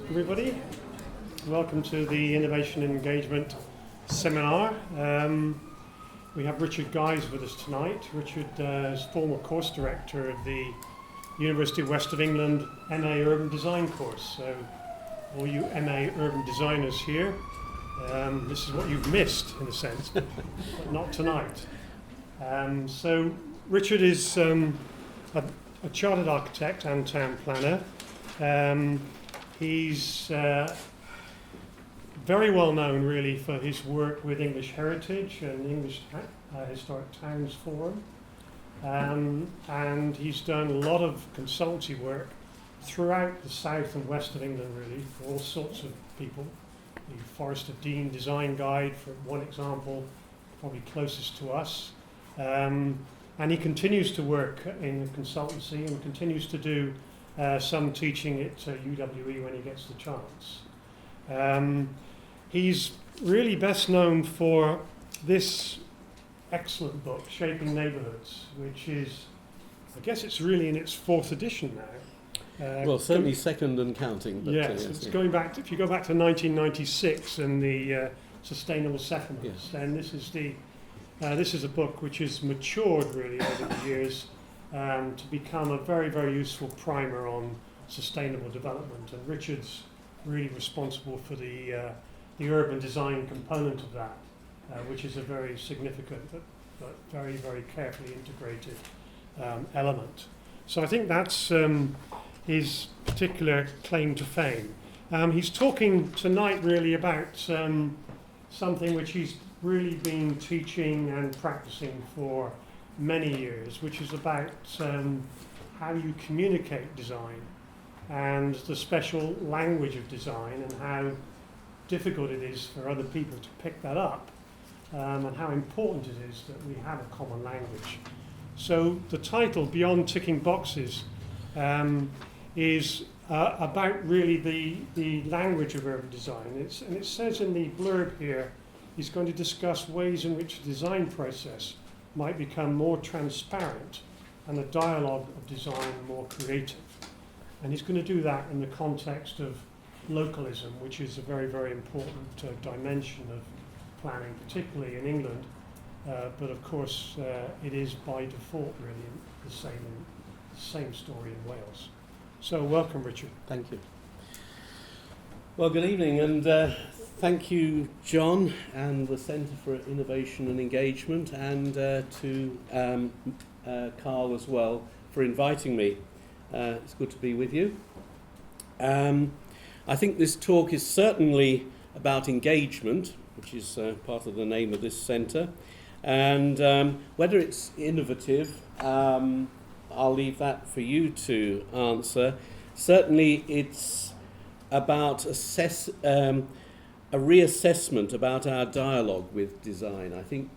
Everybody, welcome to the Innovation and Engagement Seminar. We have Richard Guise with us tonight. Richard is former course director of the University of West of England MA Urban Design course. So all you MA urban designers here, this is what you've missed in a sense, but not tonight. So Richard is a chartered architect and town planner. He's very well known really for his work with English Heritage and English Historic Towns Forum, and he's done a lot of consultancy work throughout the south and west of England really for all sorts of people. The Forest of Dean Design Guide, for one example, probably closest to us, and he continues to work in consultancy and continues to do some teaching at UWE when he gets the chance. He's really best known for this excellent book, Shaping Neighbourhoods, which is, I guess it's really in its fourth edition now. Well, certainly second and counting. But yes, it's going back to, if you go back to 1996 and the sustainable settlements, then this is a book which has matured really over the years to become a very, very useful primer on sustainable development. And Richard's really responsible for the urban design component of that, which is a very significant but very, very carefully integrated element. So I think that's his particular claim to fame. He's talking tonight really about something which he's really been teaching and practicing for many years, which is about how you communicate design and the special language of design and how difficult it is for other people to pick that up, and how important it is that we have a common language. So the title, Beyond Ticking Boxes, is about really the language of urban design. And it says in the blurb here, he's going to discuss ways in which the design process might become more transparent and the dialogue of design more creative. And he's going to do that in the context of localism, which is a very, very important dimension of planning, particularly in England, but of course it is by default really the same story in Wales. So welcome, Richard. Thank you. Well, good evening, and thank you, John, and the Centre for Innovation and Engagement, and to Carl as well for inviting me. It's good to be with you. I think this talk is certainly about engagement, which is part of the name of this centre, and whether it's innovative, I'll leave that for you to answer. Certainly it's about a reassessment about our dialogue with design. I think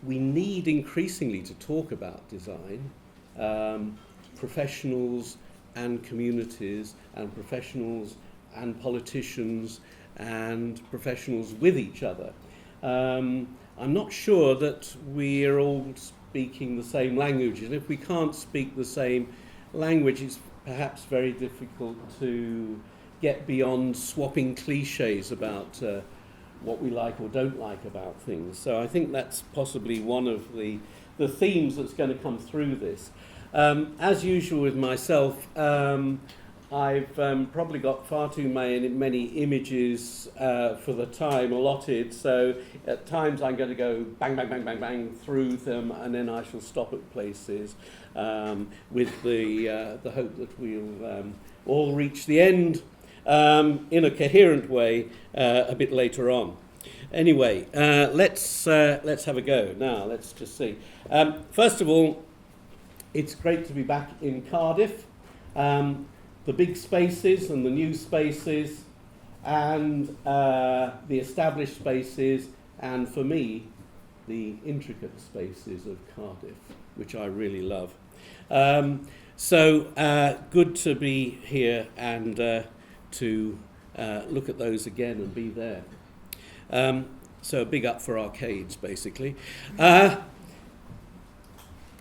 we need increasingly to talk about design, professionals and communities and professionals and politicians and professionals with each other. I'm not sure that we are all speaking the same language, and if we can't speak the same language, it's perhaps very difficult to get beyond swapping cliches about what we like or don't like about things. So I think that's possibly one of the themes that's going to come through this. As usual with myself, I've probably got far too many images for the time allotted, so at times I'm going to go bang, bang, bang, bang, bang through them, and then I shall stop at places with the hope that we'll all reach the end in a coherent way a bit later on. Anyway, let's have a go. Now, let's just see. First of all, it's great to be back in Cardiff. The big spaces and the new spaces and the established spaces, and for me, the intricate spaces of Cardiff, which I really love. So good to be here and to look at those again and be there. So big up for arcades, basically.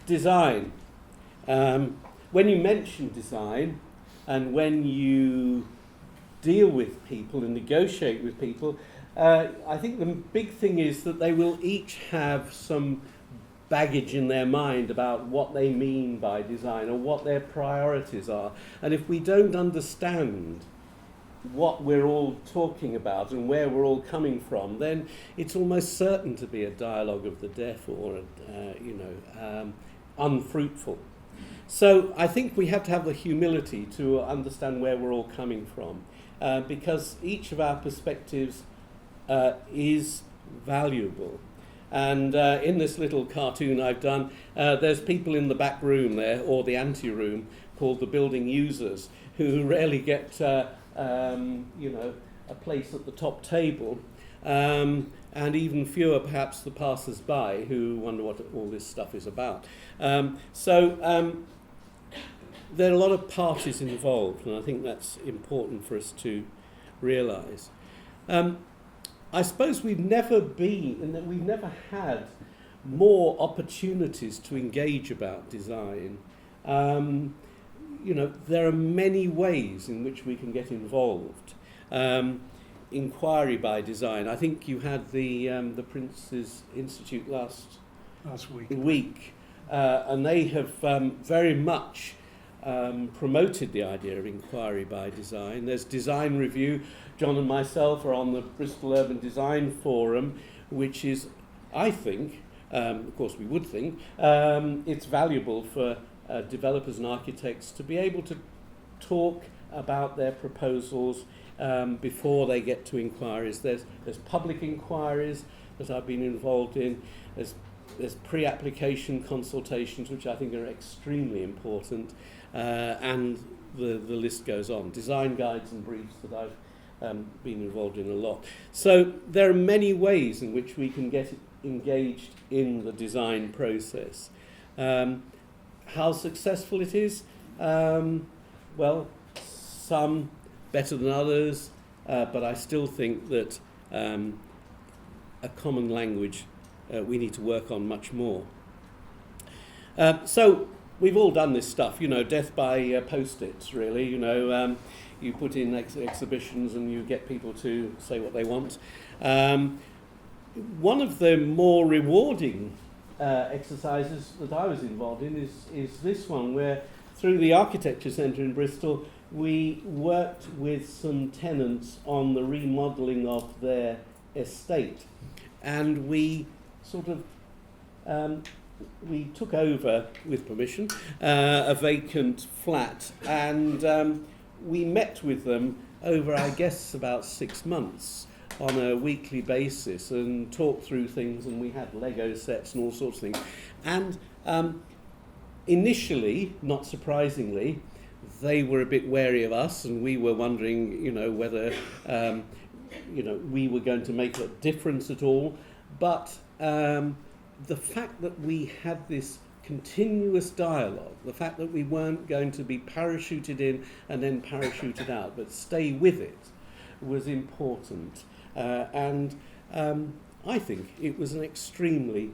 Design. When you mention design, and when you deal with people and negotiate with people, I think the big thing is that they will each have some baggage in their mind about what they mean by design or what their priorities are. And if we don't understand what we're all talking about and where we're all coming from, then it's almost certain to be a dialogue of the deaf or, unfruitful. So I think we have to have the humility to understand where we're all coming from, because each of our perspectives is valuable. And in this little cartoon I've done, there's people in the back room there, or the ante-room, called the building users, who rarely get a place at the top table, and even fewer perhaps the passers-by who wonder what all this stuff is about. There are a lot of parties involved, and I think that's important for us to realise. I suppose we've never had more opportunities to engage about design. There are many ways in which we can get involved. Inquiry by design. I think you had the Prince's Institute last week, and they have very much promoted the idea of inquiry by design. There's design review. John and myself are on the Bristol Urban Design Forum, which is, I think, of course we would think, it's valuable for developers and architects to be able to talk about their proposals before they get to inquiries. There's public inquiries that I've been involved in. There's pre-application consultations, which I think are extremely important, and the list goes on. Design guides and briefs that I've been involved in a lot. So there are many ways in which we can get engaged in the design process. How successful it is? Well, some better than others, but I still think that a common language we need to work on much more. So we've all done this stuff, death by post-its, really. You put in exhibitions and you get people to say what they want. One of the more rewarding exercises that I was involved in is this one, where through the Architecture Centre in Bristol we worked with some tenants on the remodelling of their estate, and we sort of we took over, with permission, a vacant flat, and we met with them over, I guess, about 6 months on a weekly basis and talked through things, and we had Lego sets and all sorts of things. And initially, not surprisingly, they were a bit wary of us, and we were wondering, whether we were going to make a difference at all. But the fact that we had this continuous dialogue, the fact that we weren't going to be parachuted in and then parachuted out, but stay with it, was important. And I think it was an extremely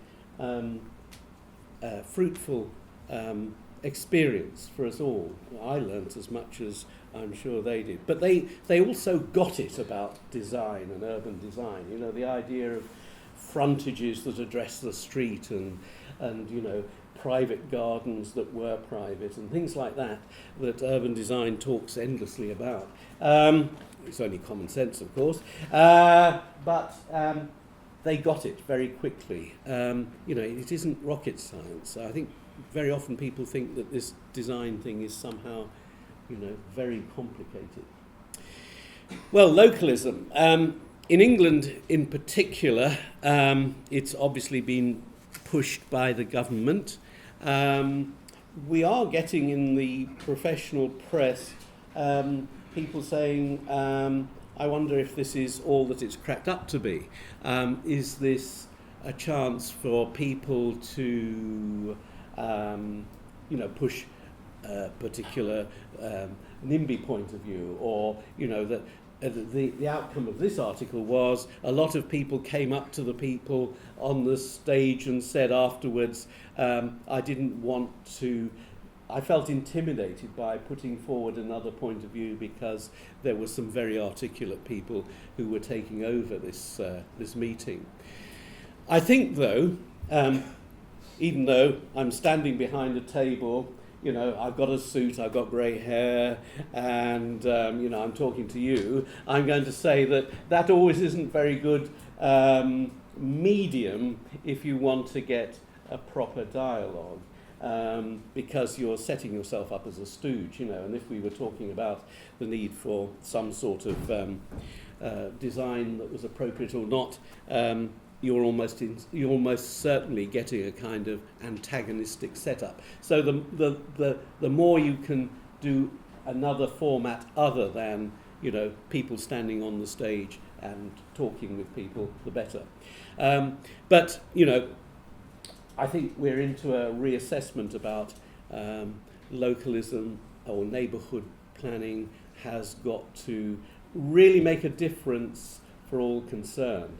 fruitful experience for us all. I learnt as much as I'm sure they did. But they also got it about design and urban design. The idea of frontages that address the street and private gardens that were private and things like that urban design talks endlessly about. It's only common sense, of course, but they got it very quickly. It isn't rocket science. I think very often people think that this design thing is somehow, very complicated. Well, localism. In England in particular, it's obviously been pushed by the government. We are getting in the professional press people saying, I wonder if this is all that it's cracked up to be. Is this a chance for people to push a particular NIMBY point of view, or that the outcome of this article was a lot of people came up to the people on the stage and said afterwards, I didn't want to I felt intimidated by putting forward another point of view because there were some very articulate people who were taking over this meeting. I think, though, even though I'm standing behind a table, you know, I've got a suit, I've got grey hair, and, you know, I'm talking to you, I'm going to say that always isn't very good medium if you want to get a proper dialogue, because you're setting yourself up as a stooge, you know, and if we were talking about the need for some sort of design that was appropriate or not, you're almost certainly getting a kind of antagonistic setup. So the more you can do another format other than, you know, people standing on the stage and talking with people, the better. But, you know, I think we're into a reassessment about localism or neighbourhood planning has got to really make a difference for all concerned.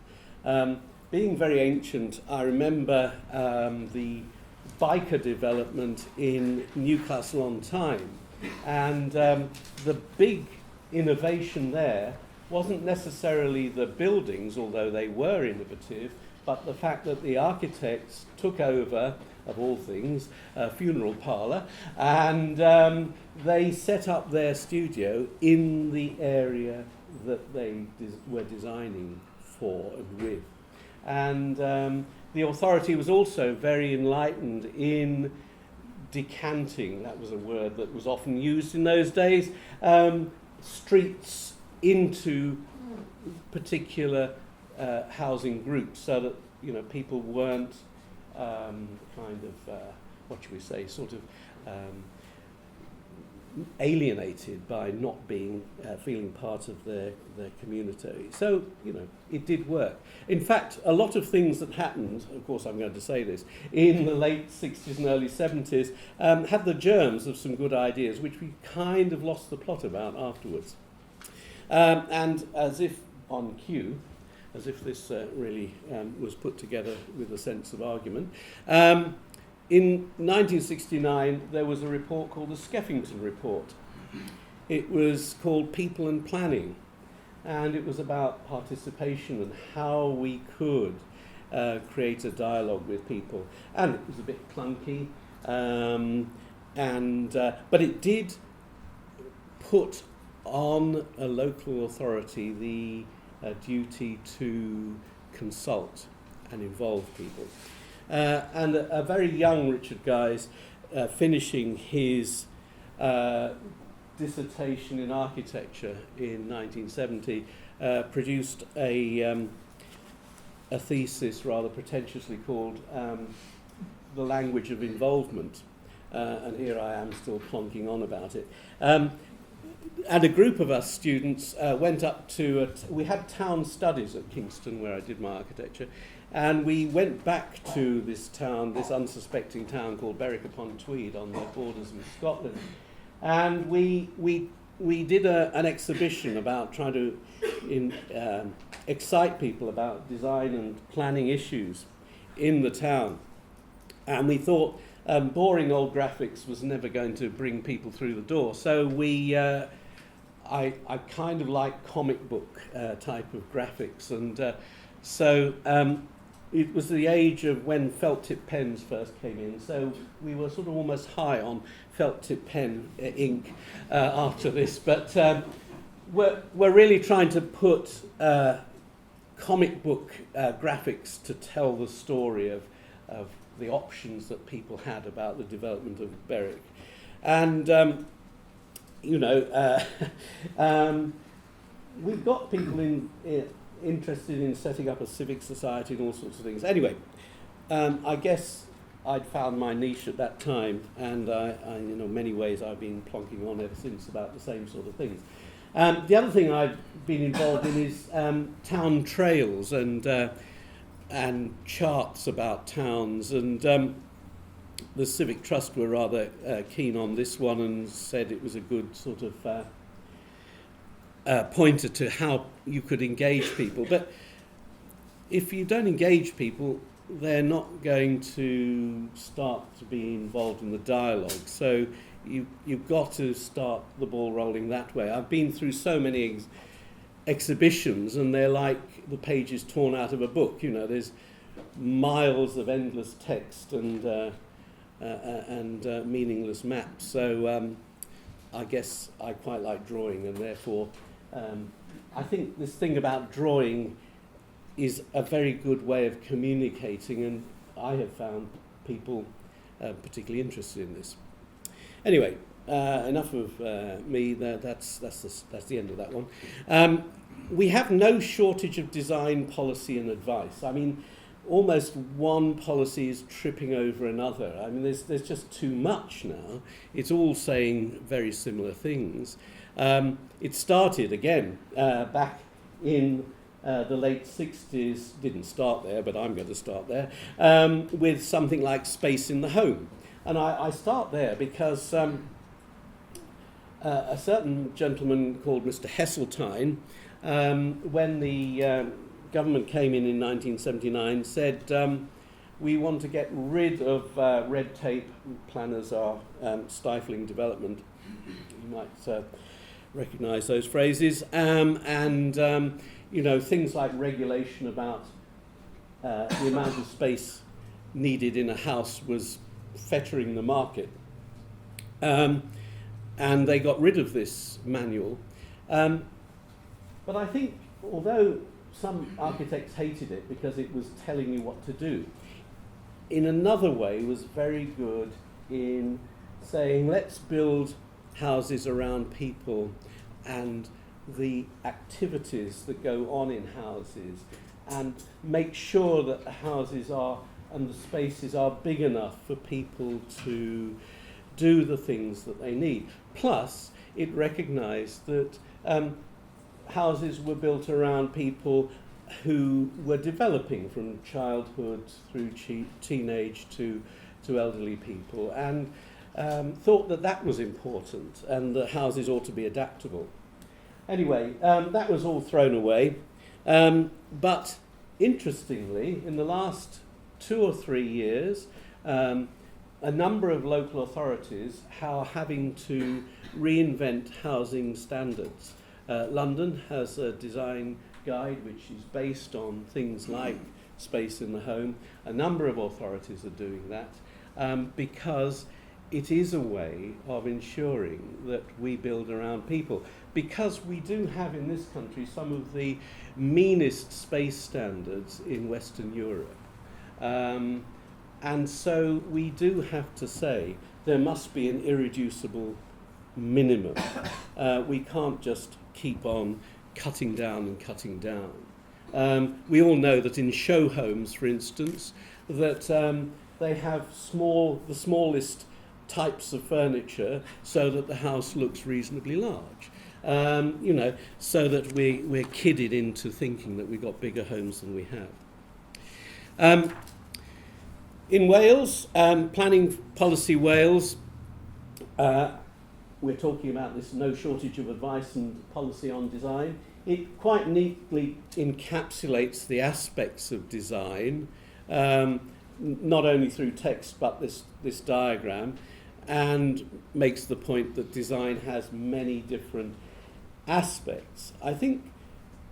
Being very ancient, I remember the biker development in Newcastle on Tyne, and the big innovation there wasn't necessarily the buildings, although they were innovative, but the fact that the architects took over, of all things, a funeral parlour, and they set up their studio in the area that they were designing for and with. And the authority was also very enlightened in decanting, that was a word that was often used in those days, streets into particular housing groups, so that, you know, people weren't what should we say, sort of alienated by not being feeling part of their community. So, you know, it did work. In fact, a lot of things that happened, of course I'm going to say this, in the late 60s and early 70s had the germs of some good ideas which we kind of lost the plot about afterwards. And as if on cue, as if this really was put together with a sense of argument, in 1969, there was a report called the Skeffington Report. It was called People and Planning, and it was about participation and how we could create a dialogue with people. And it was a bit clunky, but it did put on a local authority the duty to consult and involve people. And a very young Richard Guise, finishing his dissertation in architecture in 1970, produced a thesis rather pretentiously called The Language of Involvement. And here I am still plonking on about it. And a group of us students went up to, we had town studies at Kingston where I did my architecture, and we went back to this town, this unsuspecting town called Berwick-upon-Tweed on the borders of Scotland. And we did an exhibition about trying to excite people about design and planning issues in the town. And we thought boring old graphics was never going to bring people through the door. So I kind of like comic book type of graphics. And so it was the age of when felt tip pens first came in, so we were sort of almost high on felt tip pen ink after this, but we're really trying to put comic book graphics to tell the story of the options that people had about the development of Berwick. And you know, we've got people interested in setting up a civic society and all sorts of things. Anyway, I guess I'd found my niche at that time, and I you know, many ways I've been plonking on ever since about the same sort of things. The other thing I've been involved in is town trails and charts about towns, and the Civic Trust were rather keen on this one and said it was a good sort of pointer to how you could engage people. But if you don't engage people, they're not going to start to be involved in the dialogue. So you've got to start the ball rolling that way. I've been through so many exhibitions, and they're like the pages torn out of a book. You know, there's miles of endless text and meaningless maps. So I guess I quite like drawing, and therefore I think this thing about drawing is a very good way of communicating, and I have found people particularly interested in this. Anyway, enough of me. That's the end of that one. We have no shortage of design policy and advice. I mean, almost one policy is tripping over another. I mean, there's just too much now. It's all saying very similar things. It started again back in the late 60s, didn't start there, but I'm going to start there, with something like space in the home. And I start there because a certain gentleman called Mr. Heseltine, when the government came in 1979, said, we want to get rid of red tape. Planners are stifling development. You might recognise those phrases. You know, things like regulation about the amount of space needed in a house was fettering the market. And they got rid of this manual. But I think, although some architects hated it because it was telling you what to do, in another way was very good in saying, let's build houses around people and the activities that go on in houses, and make sure that the houses are and the spaces are big enough for people to do the things that they need. Plus, it recognised that houses were built around people who were developing from childhood through teenage to elderly people, and thought that that was important and that houses ought to be adaptable. Anyway, that was all thrown away. But interestingly, in the last 2 or 3 years, a number of local authorities are having to reinvent housing standards. London has a design guide which is based on things like space in the home. A number of authorities are doing that because it is a way of ensuring that we build around people. Because we do have in this country some of the meanest space standards in Western Europe. And so we do have to say there must be an irreducible minimum. We can't just keep on cutting down and cutting down. We all know that in show homes, for instance, that they have the smallest types of furniture so that the house looks reasonably large. You know, so that we're kidded into thinking that we've got bigger homes than we have. In Wales, Planning Policy Wales, we're talking about this no shortage of advice and policy on design. It quite neatly encapsulates the aspects of design, not only through text but this diagram, and makes the point that design has many different aspects. I think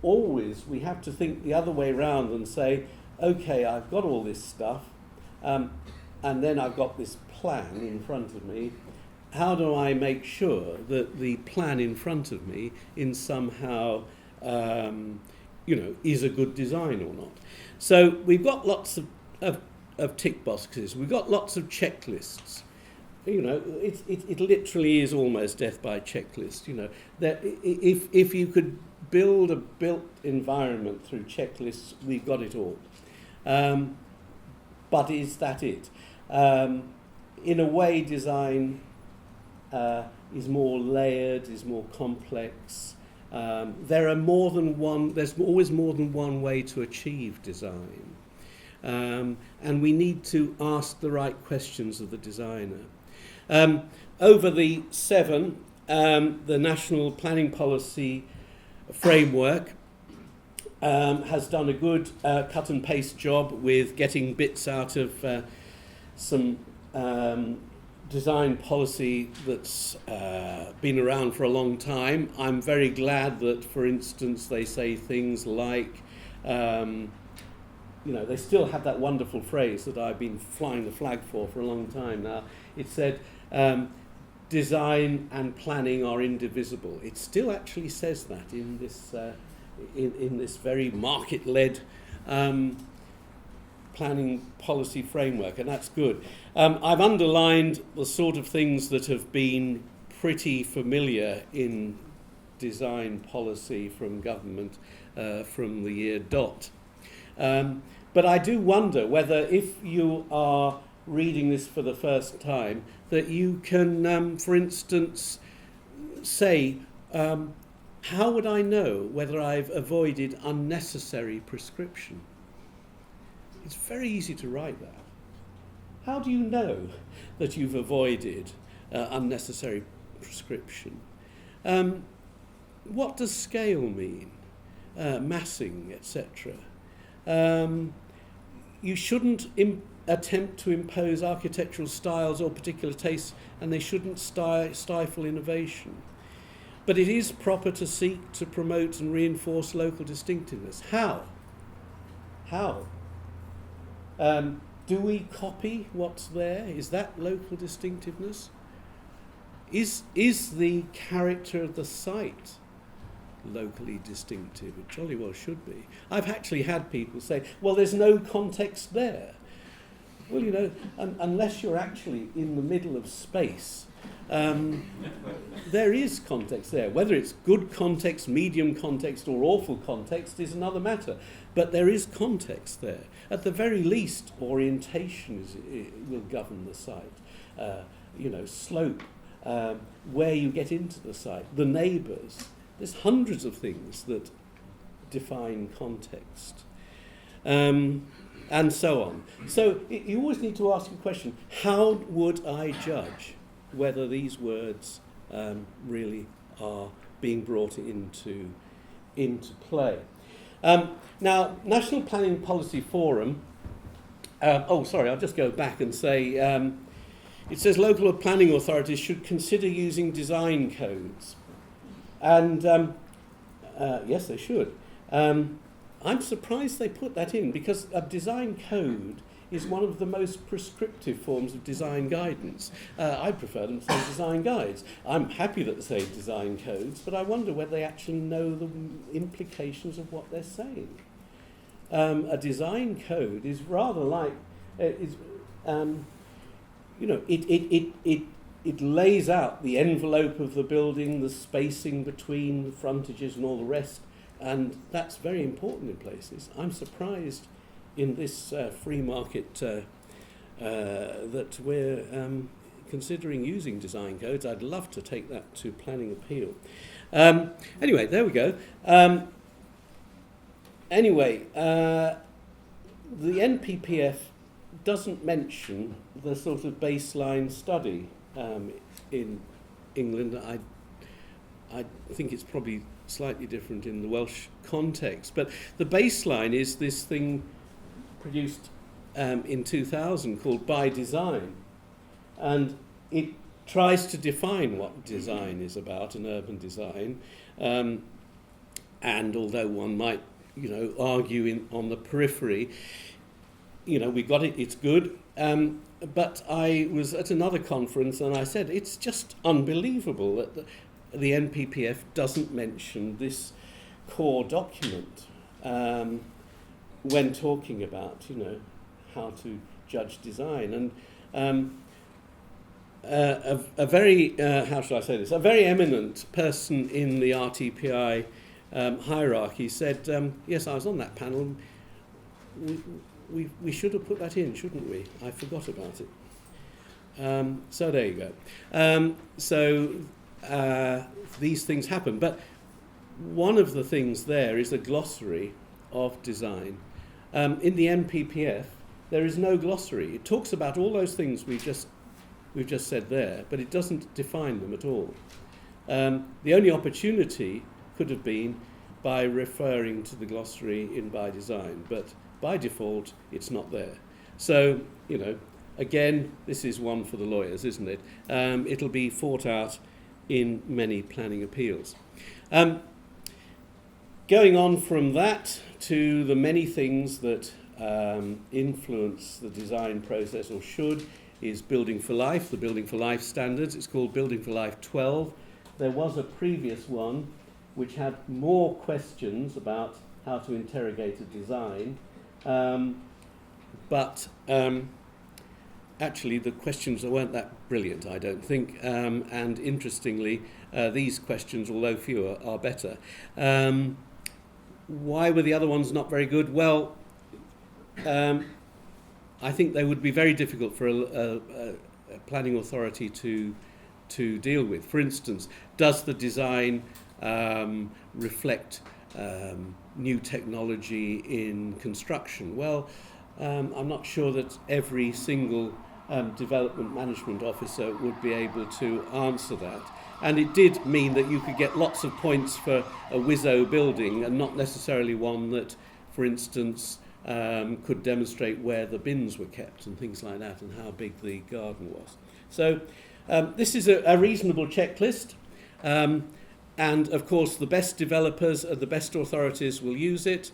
always we have to think the other way around and say, okay, I've got all this stuff, and then I've got this plan in front of me. How do I make sure that the plan in front of me in somehow, is a good design or not? So we've got lots of tick boxes. We've got lots of checklists. You know, it literally is almost death by checklist. You know, that if you could build a built environment through checklists, we've got it all. But is that it? In a way, design is more layered, is more complex. There's always more than one way to achieve design. And we need to ask the right questions of the designer. Over the 7, the National Planning Policy Framework has done a good cut and paste job with getting bits out of some design policy that's been around for a long time. I'm very glad that, for instance, they say things like, they still have that wonderful phrase that I've been flying the flag for a long time now. It said, design and planning are indivisible. It still actually says that in this in this very market-led planning policy framework, and that's good. I've underlined the sort of things that have been pretty familiar in design policy from government from the year dot. But I do wonder whether, if you are reading this for the first time, that you can, for instance, say, how would I know whether I've avoided unnecessary prescription? It's very easy to write that. How do you know that you've avoided unnecessary prescription? What does scale mean? Massing, etc. You shouldn't attempt to impose architectural styles or particular tastes, and they shouldn't stifle innovation. But it is proper to seek to promote and reinforce local distinctiveness. How? How? Do we copy what's there? Is that local distinctiveness? Is the character of the site locally distinctive? It jolly well should be. I've actually had people say, well, there's no context there. Well, unless you're actually in the middle of space, there is context there. Whether it's good context, medium context, or awful context is another matter. But there is context there. At the very least, orientation will govern the site. Slope, where you get into the site, the neighbours. There's hundreds of things that define context. And so on. So you always need to ask a question, how would I judge whether these words really are being brought into play? Now, National Planning Policy Forum, I'll just go back and say, it says local planning authorities should consider using design codes. And yes, they should. I'm surprised they put that in, because a design code is one of the most prescriptive forms of design guidance. I prefer them to say design guides. I'm happy that they say design codes, but I wonder whether they actually know the implications of what they're saying. A design code is rather like, it lays out the envelope of the building, the spacing between the frontages and all the rest, and that's very important in places. I'm surprised in this free market that we're considering using design codes. I'd love to take that to planning appeal. Anyway, there we go. The NPPF doesn't mention the sort of baseline study in England. I think it's probably slightly different in the Welsh context, but the baseline is this thing produced in 2000 called By Design, and it tries to define what design is about, an urban design, and although one might argue on the periphery, we got it, it's good, but I was at another conference and I said it's just unbelievable that the NPPF doesn't mention this core document when talking about, how to judge design. And a very, how shall I say this, a very eminent person in the RTPI hierarchy said, yes, I was on that panel, we should have put that in, shouldn't we? I forgot about it. So there you go. These things happen, but one of the things there is a glossary of design. In the NPPF, there is no glossary. It talks about all those things we've just said there, but it doesn't define them at all. The only opportunity could have been by referring to the glossary in by design, but by default it's not there. So, again, this is one for the lawyers, isn't it? It'll be fought out in many planning appeals. Going on from that to the many things that influence the design process, or should, is Building for Life, the Building for Life standards. It's called Building for Life 12. There was a previous one which had more questions about how to interrogate a design, but actually the questions weren't that brilliant, I don't think, and interestingly, these questions, although fewer, are better. Why were the other ones not very good? Well, I think they would be very difficult for a planning authority to deal with. For instance, does the design reflect new technology in construction? Well, I'm not sure that every single development management officer would be able to answer that. And it did mean that you could get lots of points for a Wizzo building and not necessarily one that, for instance, could demonstrate where the bins were kept and things like that and how big the garden was. So this is a reasonable checklist. And of course, the best developers and the best authorities will use it,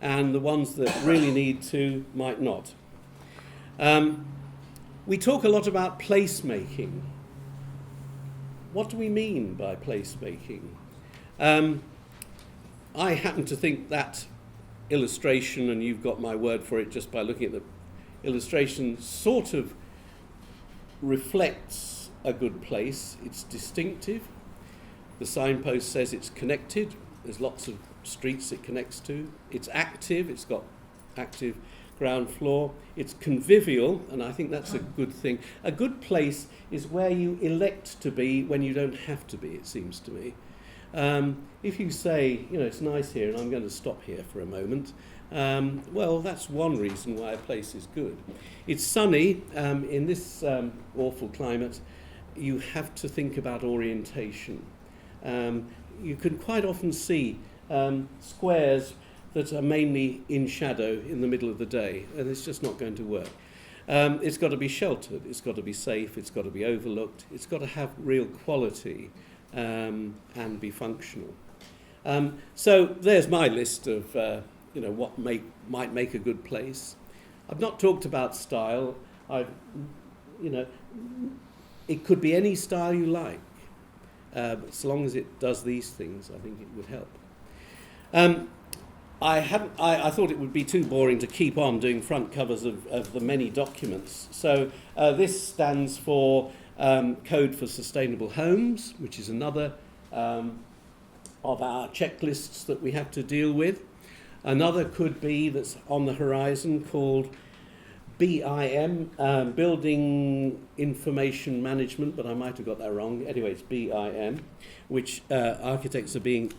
and the ones that really need to might not. We talk a lot about placemaking. What do we mean by placemaking? I happen to think that illustration, and you've got my word for it just by looking at the illustration, sort of reflects a good place. It's distinctive. The signpost says it's connected. There's lots of streets it connects to. It's active. It's got active ground floor. It's convivial, and I think that's a good thing. A good place is where you elect to be when you don't have to be, it seems to me. If you say, it's nice here and I'm going to stop here for a moment, well, that's one reason why a place is good. It's sunny. In this awful climate, you have to think about orientation. You can quite often see squares that are mainly in shadow in the middle of the day, and it's just not going to work. It's got to be sheltered, it's got to be safe, it's got to be overlooked, it's got to have real quality and be functional. So there's my list of what might make a good place. I've not talked about style. It could be any style you like. But so long as it does these things, I think it would help. I thought it would be too boring to keep on doing front covers of the many documents. So this stands for Code for Sustainable Homes, which is another of our checklists that we have to deal with. Another could be that's on the horizon called BIM, Building Information Management, but I might have got that wrong. Anyway, it's BIM, which architects are being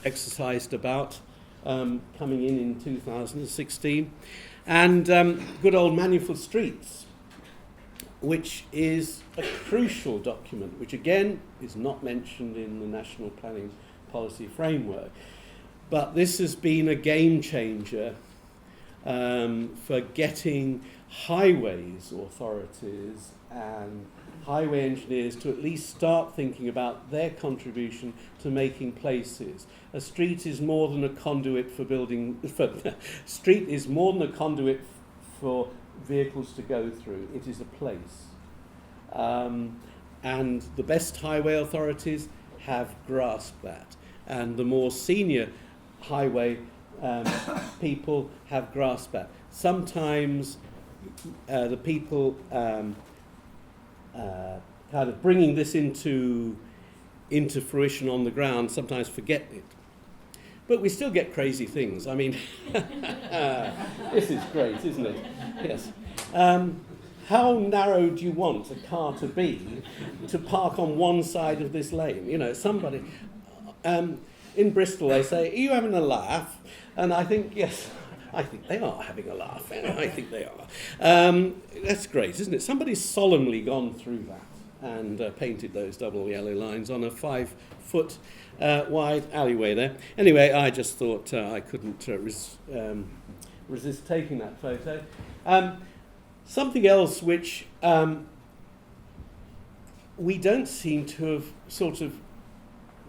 exercised about coming in 2016. And good old Manual for Streets, which is a crucial document, which again is not mentioned in the National Planning Policy Framework. But this has been a game changer for getting highways authorities and highway engineers to at least start thinking about their contribution to making places. A street is more than a conduit for building. Street is more than a conduit for vehicles to go through. It is a place, and the best highway authorities have grasped that, and the more senior highway people have grasped that. Sometimes the people kind of bringing this into fruition on the ground sometimes forget it. But we still get crazy things. I mean, this is great, isn't it? Yes. How narrow do you want a car to be to park on one side of this lane? Somebody... in Bristol, they say, "Are you having a laugh?" And I think, yes, I think they are having a laugh. I think they are. That's great, isn't it? Somebody's solemnly gone through that. and painted those double yellow lines on a 5-foot wide alleyway there. Anyway, I just thought I couldn't resist taking that photo. Something else which we don't seem to have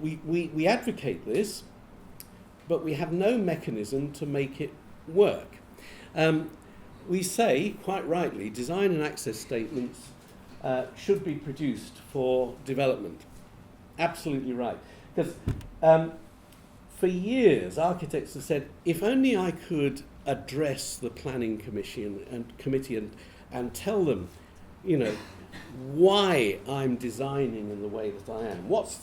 we advocate this, but we have no mechanism to make it work. We say, quite rightly, design and access statements should be produced for development. Absolutely right. Because for years, architects have said, if only I could address the planning committee and tell them, you know, why I'm designing in the way that I am. What's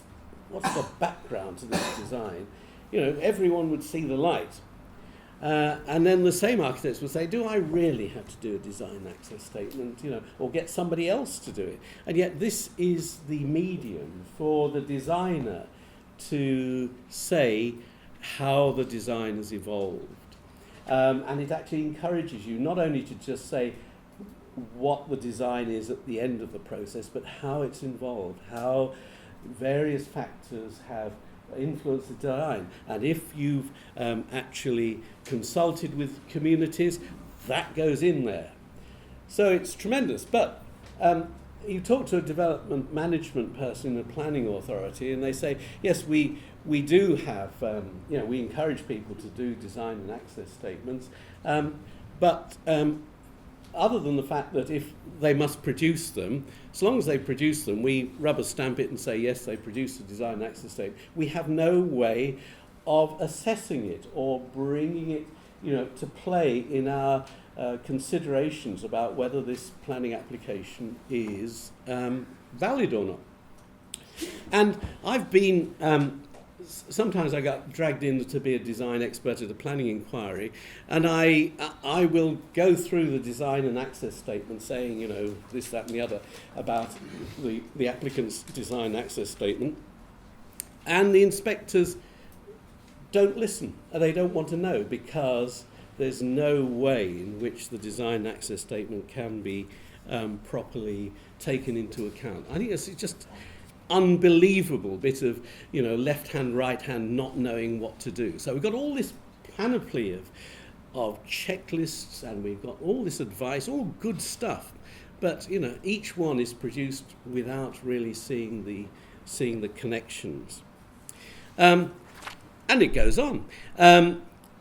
the background to this design? You know, everyone would see the light. And then the same architects would say, do I really have to do a design access statement, you know, or get somebody else to do it? And yet this is the medium for the designer to say how the design has evolved. And it actually encourages you not only to just say what the design is at the end of the process, but how it's involved, how various factors have influence the design. And if you've actually consulted with communities, that goes in there. So it's tremendous. But you talk to a development management person in a planning authority and they say, yes, we do have, we encourage people to do design and access statements, but other than the fact that if they must produce them, as long as they produce them, we rubber stamp it and say, yes, they produced a design and access statement. We have no way of assessing it or bringing it, you know, to play in our considerations about whether this planning application is valid or not. And I've been, sometimes I got dragged in to be a design expert at a planning inquiry, and I will go through the design and access statement saying, you know, this, that and the other about the applicant's design access statement, and the inspectors don't listen. They don't want to know because there's no way in which the design access statement can be properly taken into account. I think it's just unbelievable bit of, you know, left hand, right hand, not knowing what to do. So we've got all this panoply of checklists, and we've got all this advice, all good stuff, but you know, each one is produced without really seeing the connections, and it goes on.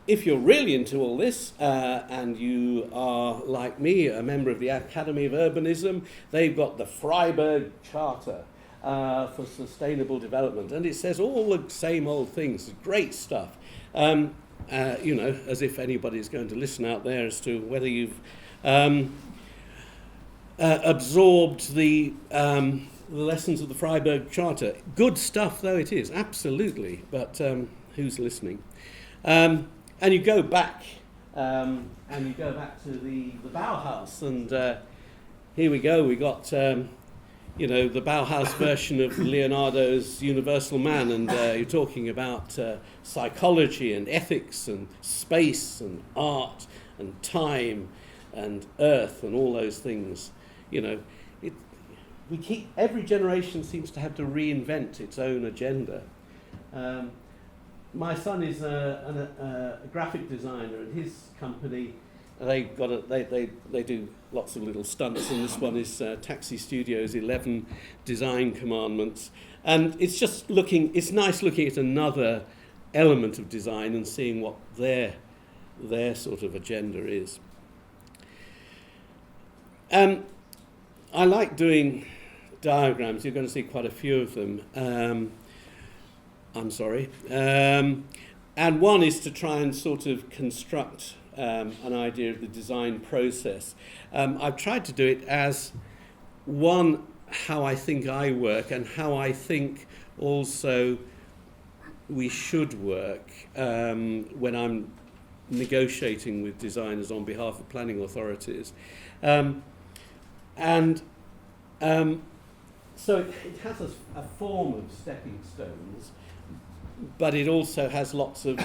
If you're really into all this, and you are, like me, a member of the Academy of Urbanism, they've got the Freiburg Charter for Sustainable Development, and it says all the same old things, great stuff. You know, as if anybody's going to listen out there as to whether you've absorbed the lessons of the Freiburg Charter. Good stuff though it is, absolutely, but who's listening? And you go back, to the Bauhaus, and here we go. We got you know, the Bauhaus version of Leonardo's Universal Man, and you're talking about psychology and ethics and space and art and time and earth and all those things. You know, every generation seems to have to reinvent its own agenda. My son is a graphic designer, and his company, they do lots of little stunts, and this one is Taxi Studios 11 Design Commandments, and it's nice looking at another element of design and seeing what their sort of agenda is. I like doing diagrams. You're going to see quite a few of them. I'm sorry. And one is to try and sort of construct an idea of the design process. I've tried to do it as one, how I think I work, and how I think also we should work when I'm negotiating with designers on behalf of planning authorities. So it has a form of stepping stones, but it also has lots of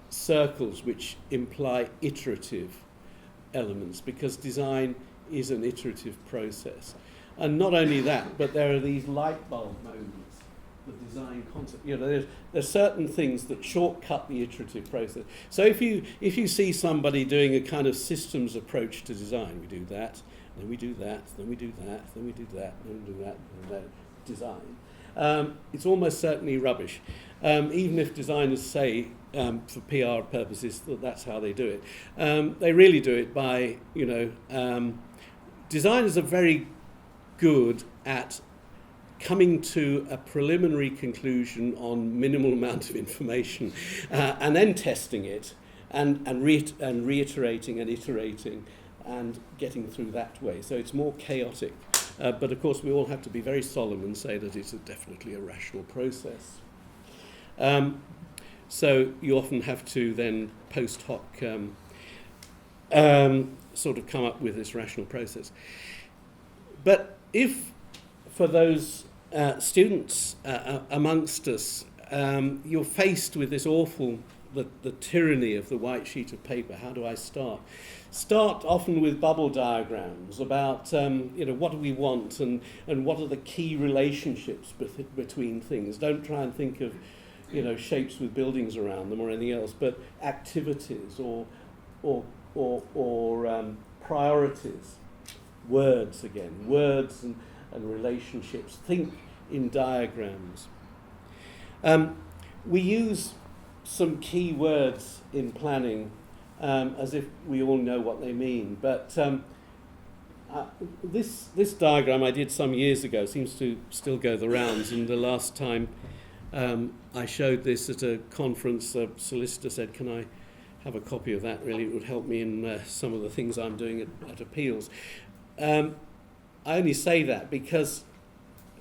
circles which imply iterative elements, because design is an iterative process. And not only that, but there are these light bulb moments, the design concept. You know, there's certain things that shortcut the iterative process. So if you see somebody doing a kind of systems approach to design, we do that, then we do that, then we do that, then we do that, then we do that, and then design. It's almost certainly rubbish. Even if designers say, for PR purposes, that that's how they do it. They really do it by, designers are very good at coming to a preliminary conclusion on minimal amount of information and then testing it and reiterating and iterating and getting through that way. So it's more chaotic. But of course we all have to be very solemn and say that it's definitely a rational process. So you often have to then post hoc sort of come up with this rational process. But if for those students amongst us, you're faced with this awful, the tyranny of the white sheet of paper, how do I start? Start often with bubble diagrams about what do we want and what are the key relationships between things. Don't try and think of shapes with buildings around them or anything else, but activities or priorities. Words again, words and relationships. Think in diagrams. We use some key words in planning as if we all know what they mean, but this diagram I did some years ago seems to still go the rounds, and the last time I showed this at a conference, a solicitor said, can I have a copy of that? Really, it would help me in some of the things I'm doing at appeals. I only say that because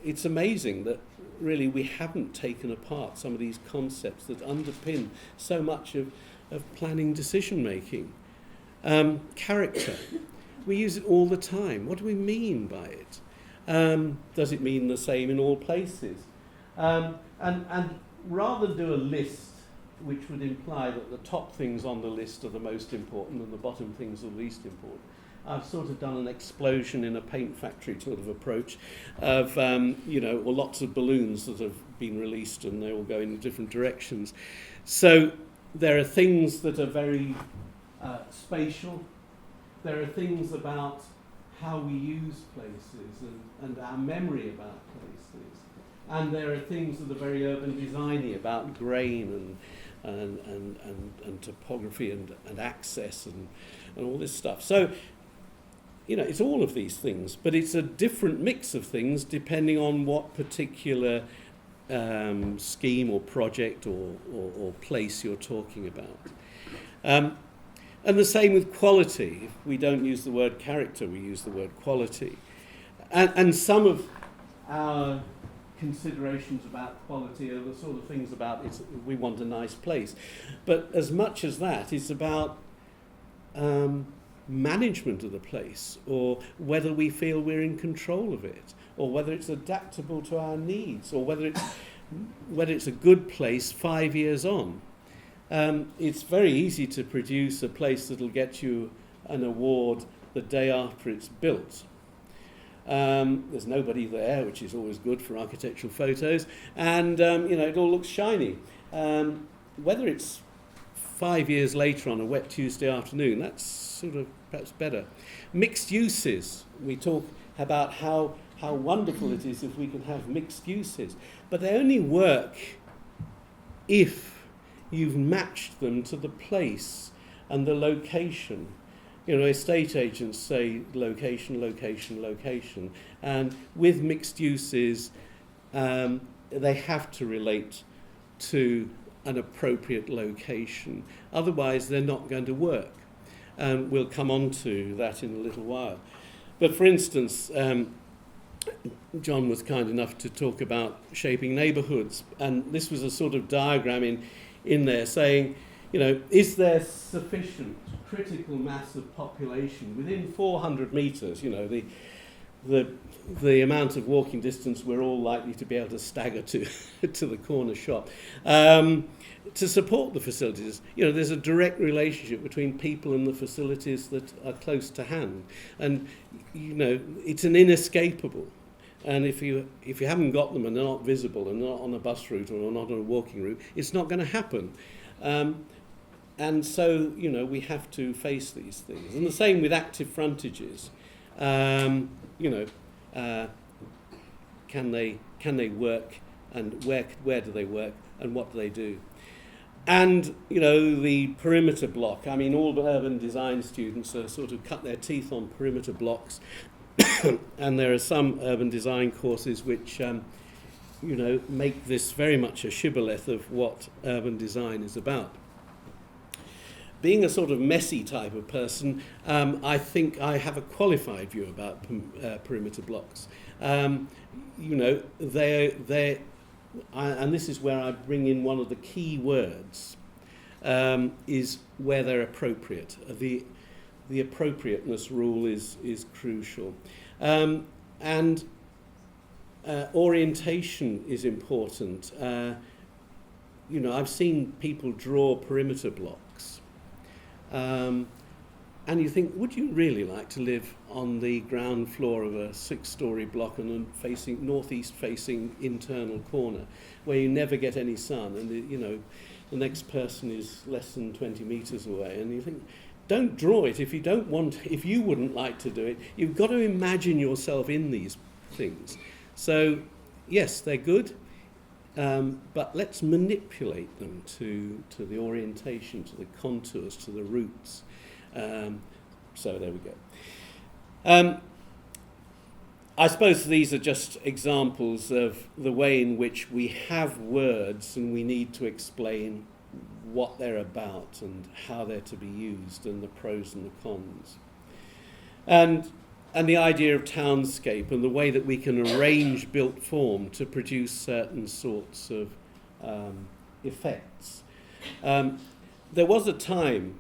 it's amazing that really we haven't taken apart some of these concepts that underpin so much of planning decision making. Character, we use it all the time. What do we mean by it? Does it mean the same in all places? And rather than do a list which would imply that the top things on the list are the most important and the bottom things are the least important, I've sort of done an explosion in a paint factory sort of approach of, lots of balloons that have been released and they all go in different directions. So there are things that are very spatial. There are things about how we use places and our memory about places. And there are things that are very urban designy about grain and topography and access and all this stuff. So, it's all of these things, but it's a different mix of things depending on what particular scheme or project or place you're talking about. And the same with quality. If we don't use the word character, we use the word quality. And some of our considerations about quality are the sort of things about we want a nice place. But as much as that, it's about management of the place, or whether we feel we're in control of it, or whether it's adaptable to our needs, or whether it's a good place 5 years on. It's very easy to produce a place that'll get you an award the day after it's built. There's nobody there, which is always good for architectural photos, and it all looks shiny. Whether it's 5 years later on a wet Tuesday afternoon, that's sort of perhaps better. Mixed uses. We talk about how wonderful it is if we can have mixed uses, but they only work if you've matched them to the place and the location. Estate agents say location, location, location, and with mixed uses, they have to relate to an appropriate location. Otherwise, they're not going to work. And we'll come on to that in a little while. But for instance, John was kind enough to talk about shaping neighbourhoods, and this was a sort of diagram in there saying, is there sufficient critical mass of population within 400 metres? the amount of walking distance we're all likely to be able to stagger to to the corner shop. To support the facilities, there's a direct relationship between people and the facilities that are close to hand, and it's an inescapable. And if you haven't got them and they're not visible and they're not on a bus route or not on a walking route, it's not going to happen. And so we have to face these things. And the same with active frontages. Can they work, and where do they work, and what do they do? And the perimeter block. I mean, all the urban design students are sort of cut their teeth on perimeter blocks, and there are some urban design courses which make this very much a shibboleth of what urban design is about. Being a sort of messy type of person, I think I have a qualified view about perimeter blocks. And this is where I bring in one of the key words, is where they're appropriate. The appropriateness rule is crucial. And orientation is important. I've seen people draw perimeter blocks. And you think, would you really like to live on the ground floor of a 6-story block and facing northeast-facing internal corner, where you never get any sun, and the next person is less than 20 metres away? And you think, don't draw it if you wouldn't like to do it. You've got to imagine yourself in these things. So, yes, they're good, but let's manipulate them to the orientation, to the contours, to the routes. So there we go. I suppose these are just examples of the way in which we have words and we need to explain what they're about and how they're to be used, and the pros and the cons. And the idea of townscape and the way that we can arrange built form to produce certain sorts of effects. There was a time,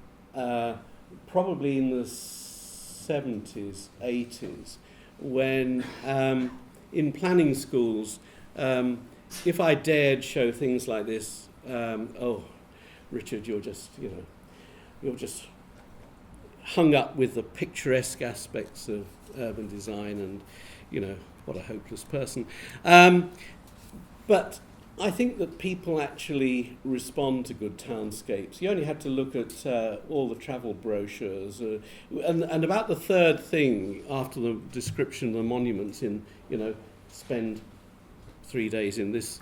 probably in the 70s, 80s, when in planning schools, if I dared show things like this, Richard, you're just hung up with the picturesque aspects of urban design, and what a hopeless person. But I think that people actually respond to good townscapes. You only had to look at all the travel brochures, and about the third thing after the description of the monuments spend 3 days in this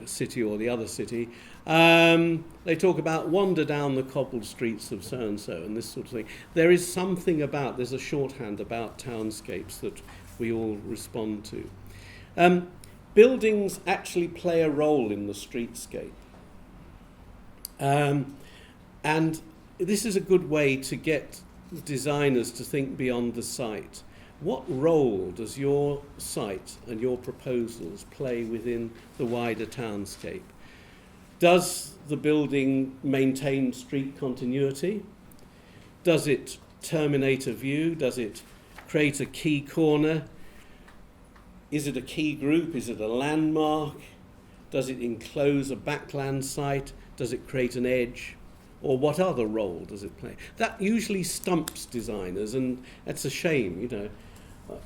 city or the other city. They talk about wander down the cobbled streets of so-and-so and this sort of thing. There is something there's a shorthand about townscapes that we all respond to. Buildings actually play a role in the streetscape. And this is a good way to get designers to think beyond the site. What role does your site and your proposals play within the wider townscape? Does the building maintain street continuity? Does it terminate a view? Does it create a key corner? Is it a key group? Is it a landmark? Does it enclose a backland site? Does it create an edge? Or what other role does it play? That usually stumps designers, and it's a shame,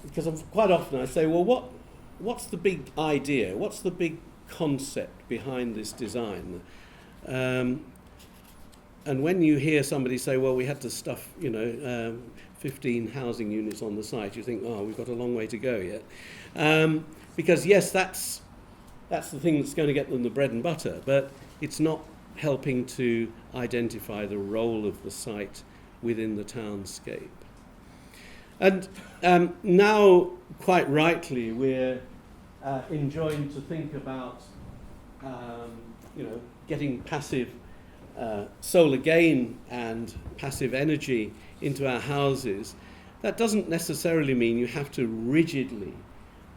because quite often I say, well, what's the big idea? What's the big concept behind this design? And when you hear somebody say, well, we had to stuff, 15 housing units on the site, you think, oh, we've got a long way to go yet. Because yes, that's the thing that's going to get them the bread and butter, but it's not helping to identify the role of the site within the townscape. And now, quite rightly, we're enjoined to think about, getting passive solar gain and passive energy into our houses. That doesn't necessarily mean you have to rigidly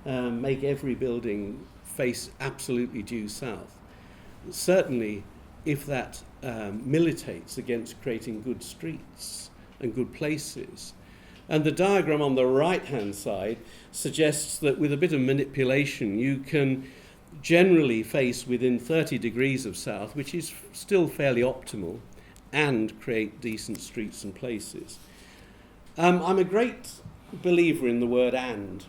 make every building face absolutely due south. Certainly, if that militates against creating good streets and good places, And the diagram on the right-hand side suggests that with a bit of manipulation, you can generally face within 30 degrees of south, which is still fairly optimal, and create decent streets and places. I'm a great believer in the word "and."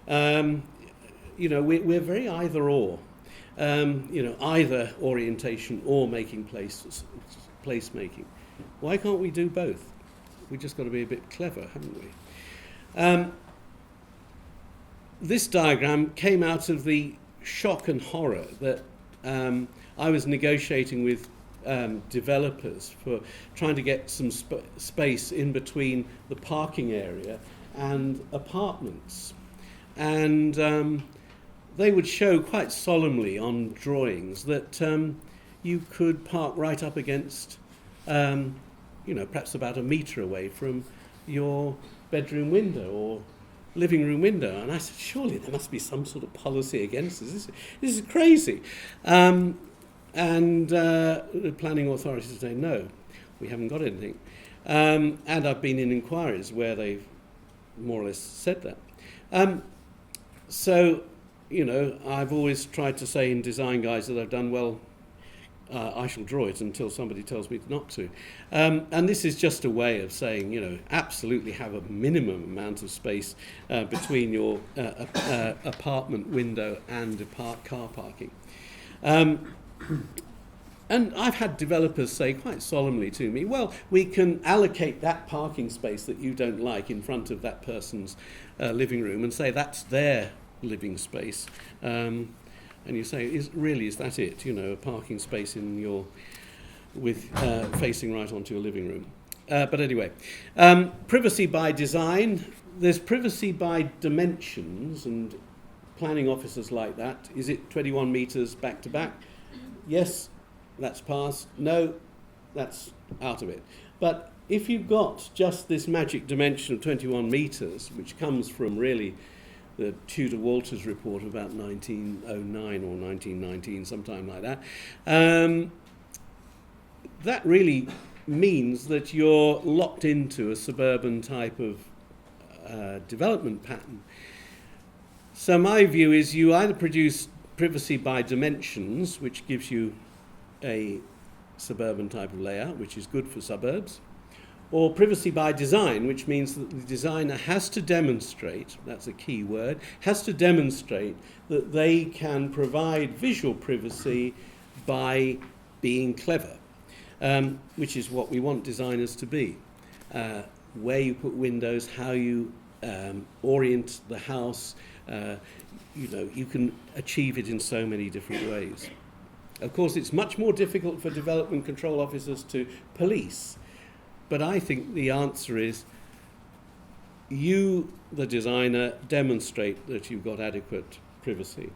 We're very either or. Either orientation or making place making. Why can't we do both? We've just got to be a bit clever, haven't we? This diagram came out of the shock and horror that I was negotiating with developers for trying to get some space in between the parking area and apartments. And they would show quite solemnly on drawings that you could park right up against, perhaps about a metre away from your bedroom window or living room window. And I said, surely there must be some sort of policy against this. This is crazy. And the planning authorities say, no, we haven't got anything. And I've been in inquiries where they've more or less said that. I've always tried to say in design guides that I've done well. I shall draw it until somebody tells me not to. And this is just a way of saying, absolutely have a minimum amount of space between your apartment window and car parking. And I've had developers say quite solemnly to me, well, we can allocate that parking space that you don't like in front of that person's living room and say that's their living space. And you say, is that it? A parking space in facing right onto your living room. But anyway, privacy by design. There's privacy by dimensions, and planning officers like that. Is it 21 metres back to back? Yes, that's passed. No, that's out of it. But if you've got just this magic dimension of 21 metres, which comes from really the Tudor Walters report about 1909 or 1919, sometime like that, that really means that you're locked into a suburban type of development pattern. So my view is you either produce privacy by dimensions, which gives you a suburban type of layout, which is good for suburbs, or privacy by design, which means that the designer has to demonstrate, that's a key word, has to demonstrate that they can provide visual privacy by being clever, which is what we want designers to be. Where you put windows, how you orient the house, you can achieve it in so many different ways. Of course, it's much more difficult for development control officers to police. But I think the answer is you, the designer, demonstrate that you've got adequate privacy.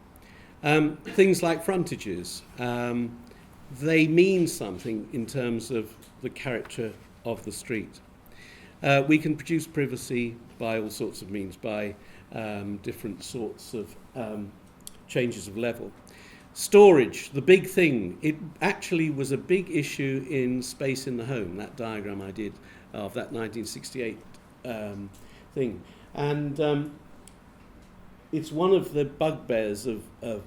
Things like frontages, they mean something in terms of the character of the street. We can produce privacy by all sorts of means, by different sorts of changes of level. Storage, the big thing. It actually was a big issue in Space in the Home, that diagram I did of that 1968 thing. And it's one of the bugbears of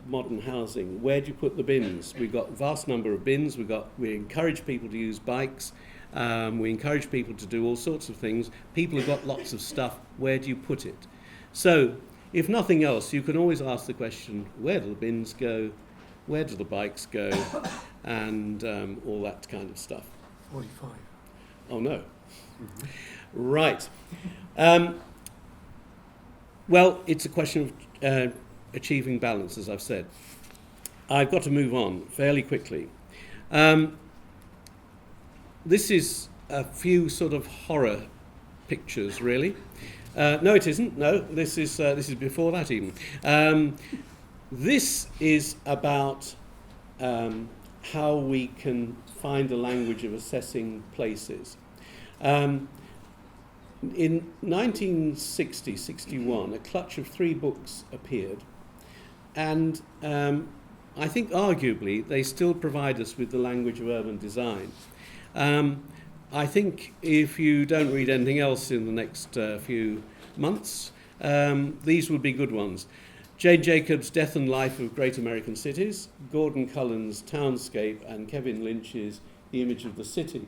modern housing. Where do you put the bins? We've got a vast number of bins. We encourage people to use bikes. We encourage people to do all sorts of things. People have got lots of stuff. Where do you put it? So, if nothing else, you can always ask the question, where do the bins go? Where do the bikes go? And all that kind of stuff. 45. Oh, no. Mm-hmm. Right. Well, it's a question of achieving balance, as I've said. I've got to move on fairly quickly. This is a few sort of horror pictures, really. No, it isn't. No, this is before that even. This is about how we can find a language of assessing places. In 1960-61, a clutch of 3 books appeared, and I think arguably they still provide us with the language of urban design. I think if you don't read anything else in the next few months, these would be good ones. Jane Jacobs' Death and Life of Great American Cities, Gordon Cullen's Townscape, and Kevin Lynch's The Image of the City.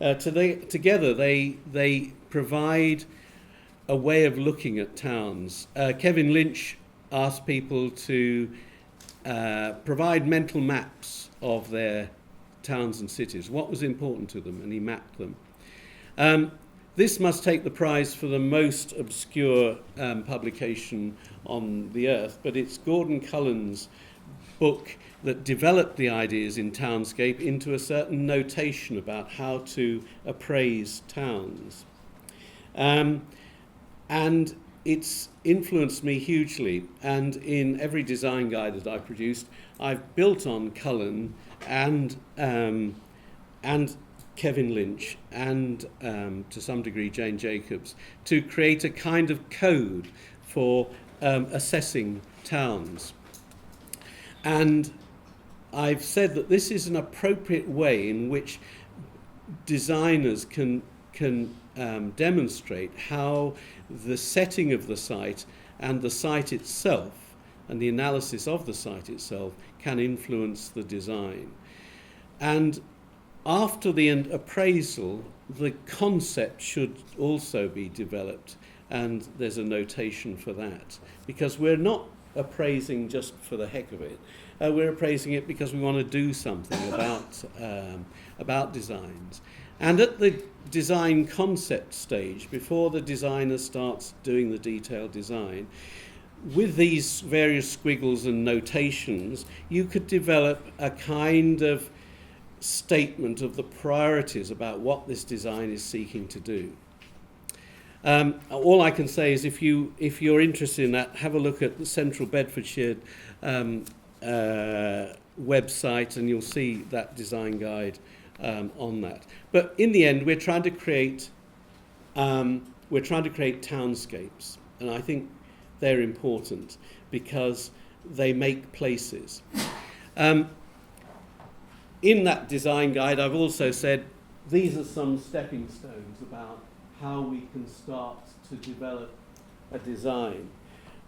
Together they provide a way of looking at towns. Kevin Lynch asked people to provide mental maps of their towns and cities, what was important to them, and he mapped them. This must take the prize for the most obscure publication on the earth, but it's Gordon Cullen's book that developed the ideas in Townscape into a certain notation about how to appraise towns. And it's influenced me hugely, and in every design guide that I've produced, I've built on Cullen and Kevin Lynch and to some degree Jane Jacobs to create a kind of code for assessing towns. And I've said that this is an appropriate way in which designers can demonstrate how the setting of the site and the site itself and the analysis of the site itself can influence the design. And after the appraisal, the concept should also be developed, and there's a notation for that, because we're not appraising just for the heck of it. We're appraising it because we want to do something about designs. And at the design concept stage, before the designer starts doing the detailed design, with these various squiggles and notations, you could develop a kind of statement of the priorities about what this design is seeking to do. All I can say is if you're interested in that, have a look at the Central Bedfordshire website, and you'll see that design guide on that. But in the end, we're trying to create townscapes, and I think they're important because they make places. In that design guide, I've also said these are some stepping stones about how we can start to develop a design.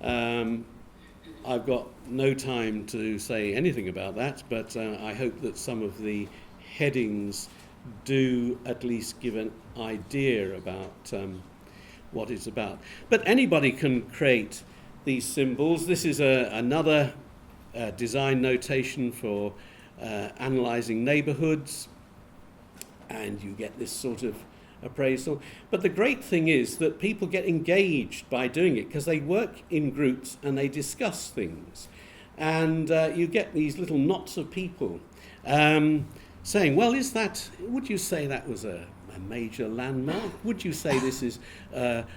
I've got no time to say anything about that, but I hope that some of the headings do at least give an idea about what it's about. But anybody can create these symbols. This is another design notation for analysing neighbourhoods, and you get this sort of appraisal. But the great thing is that people get engaged by doing it because they work in groups and they discuss things. And you get these little knots of people saying, well, would you say that was a major landmark? Would you say this is an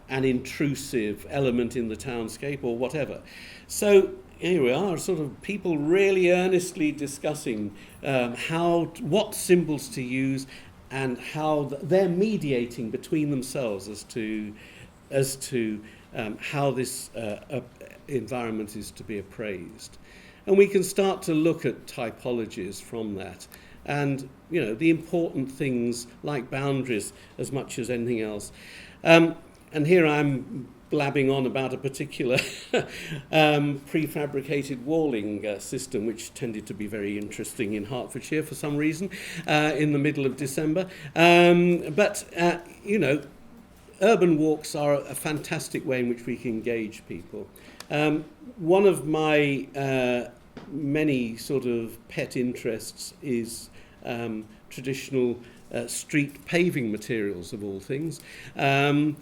intrusive element in the townscape or whatever? So here we are, sort of people really earnestly discussing what symbols to use and how they're mediating between themselves as to how this environment is to be appraised. And we can start to look at typologies from that, and the important things like boundaries as much as anything else. And here I'm blabbing on about a particular prefabricated walling system, which tended to be very interesting in Hertfordshire for some reason in the middle of December. But urban walks are a fantastic way in which we can engage people. One of my many sort of pet interests is traditional street paving materials, of all things. And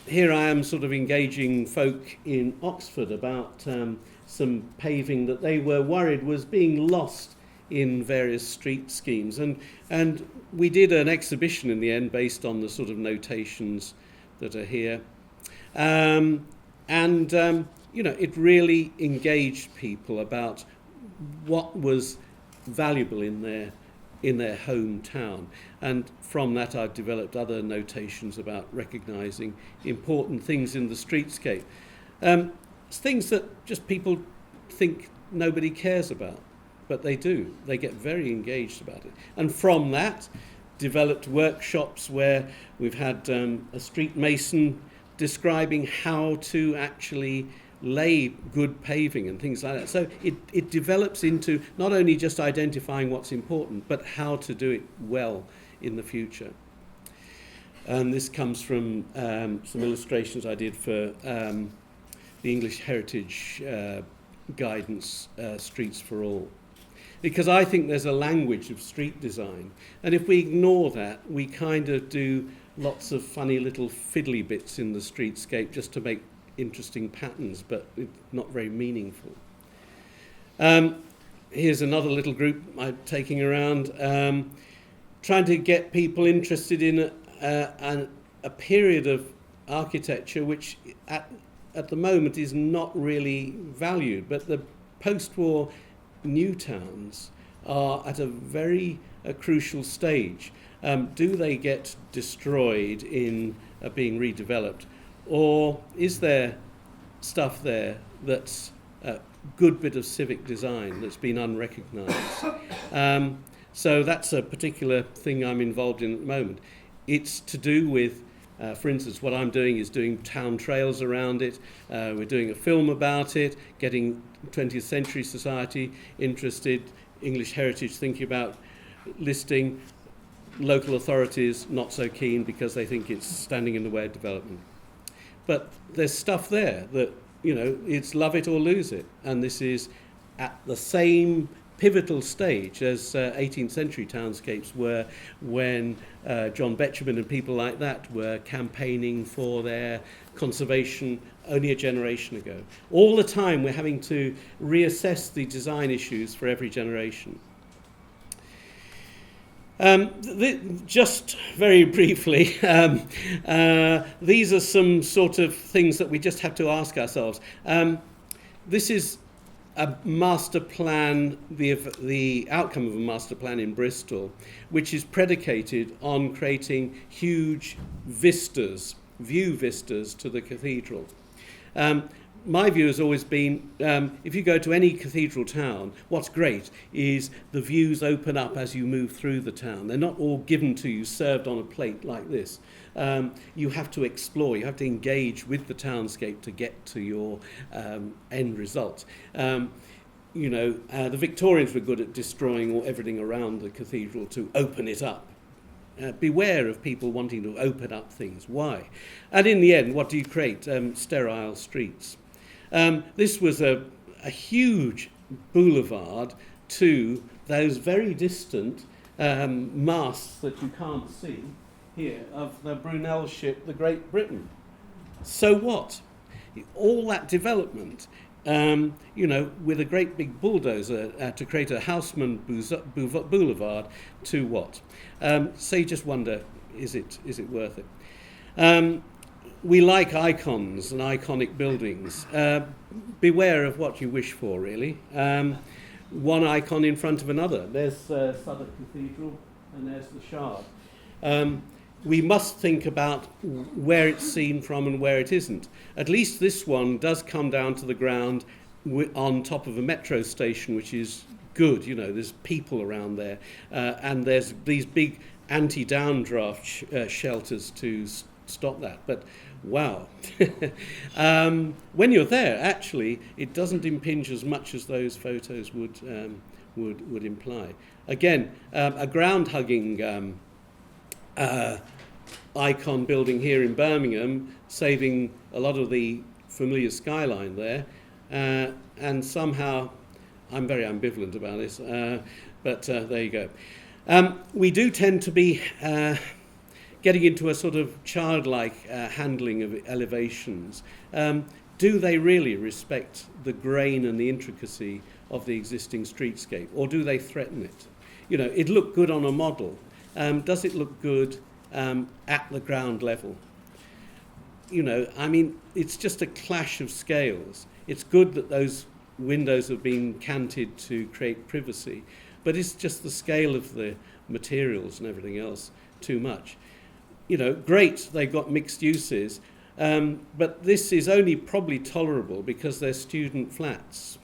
here I am sort of engaging folk in Oxford about some paving that they were worried was being lost in various street schemes. And we did an exhibition in the end based on the sort of notations that are here. It really engaged people about what was valuable in their hometown. And from that I've developed other notations about recognising important things in the streetscape. Things that just people think nobody cares about, but they do. They get very engaged about it. And from that, developed workshops where we've had a street mason describing how to actually lay good paving and things like that. So it develops into not only just identifying what's important, but how to do it well in the future. And this comes from some illustrations I did for the English Heritage Guidance, Streets for All. Because I think there's a language of street design, and if we ignore that, we kind of do lots of funny little fiddly bits in the streetscape just to make interesting patterns, but it's not very meaningful. Here's another little group I'm taking around, trying to get people interested in a period of architecture which at the moment is not really valued, but the post-war new towns are at a very crucial stage. Do they get destroyed in being redeveloped, or is there stuff there that's a good bit of civic design that's been unrecognised? So that's a particular thing I'm involved in at the moment. It's to do with, for instance, what I'm doing is doing town trails around it. We're doing a film about it, getting 20th Century Society interested, English Heritage thinking about listing, local authorities not so keen because they think it's standing in the way of development. But there's stuff there that, you know, it's love it or lose it. And this is at the same pivotal stage as 18th century townscapes were when John Betjeman and people like that were campaigning for their conservation only a generation ago. All the time we're having to reassess the design issues for every generation. Just very briefly, these are some sort of things that we just have to ask ourselves. This is a master plan, the outcome of a master plan in Bristol, which is predicated on creating huge vistas, view vistas to the cathedral. My view has always been, if you go to any cathedral town, what's great is the views open up as you move through the town. They're not all given to you, served on a plate like this. You have to explore, you have to engage with the townscape to get to your end result. The Victorians were good at destroying everything around the cathedral to open it up. Beware of people wanting to open up things. Why? And in the end, what do you create? Sterile streets. This was a huge boulevard to those very distant masts that you can't see here of the Brunel ship, the Great Britain. So what? All that development, with a great big bulldozer to create a Haussmann boulevard to what? So you just wonder, is it worth it? We like icons and iconic buildings. Beware of what you wish for, really. One icon in front of another. There's Southwark Cathedral and there's the Shard. We must think about where it's seen from and where it isn't. At least this one does come down to the ground on top of a metro station, which is good. There's people around there. And there's these big anti-downdraft shelters to stop that. But wow. When you're there, actually, it doesn't impinge as much as those photos would imply. Again, a ground-hugging icon building here in Birmingham, saving a lot of the familiar skyline there, and somehow I'm very ambivalent about this, but there you go. We do tend to be getting into a sort of childlike handling of elevations. Do they really respect the grain and the intricacy of the existing streetscape, or do they threaten it? It looked good on a model. Does it look good at the ground level? It's just a clash of scales. It's good that those windows have been canted to create privacy, but it's just the scale of the materials and everything else too much. Great, they've got mixed uses, but this is only probably tolerable because they're student flats.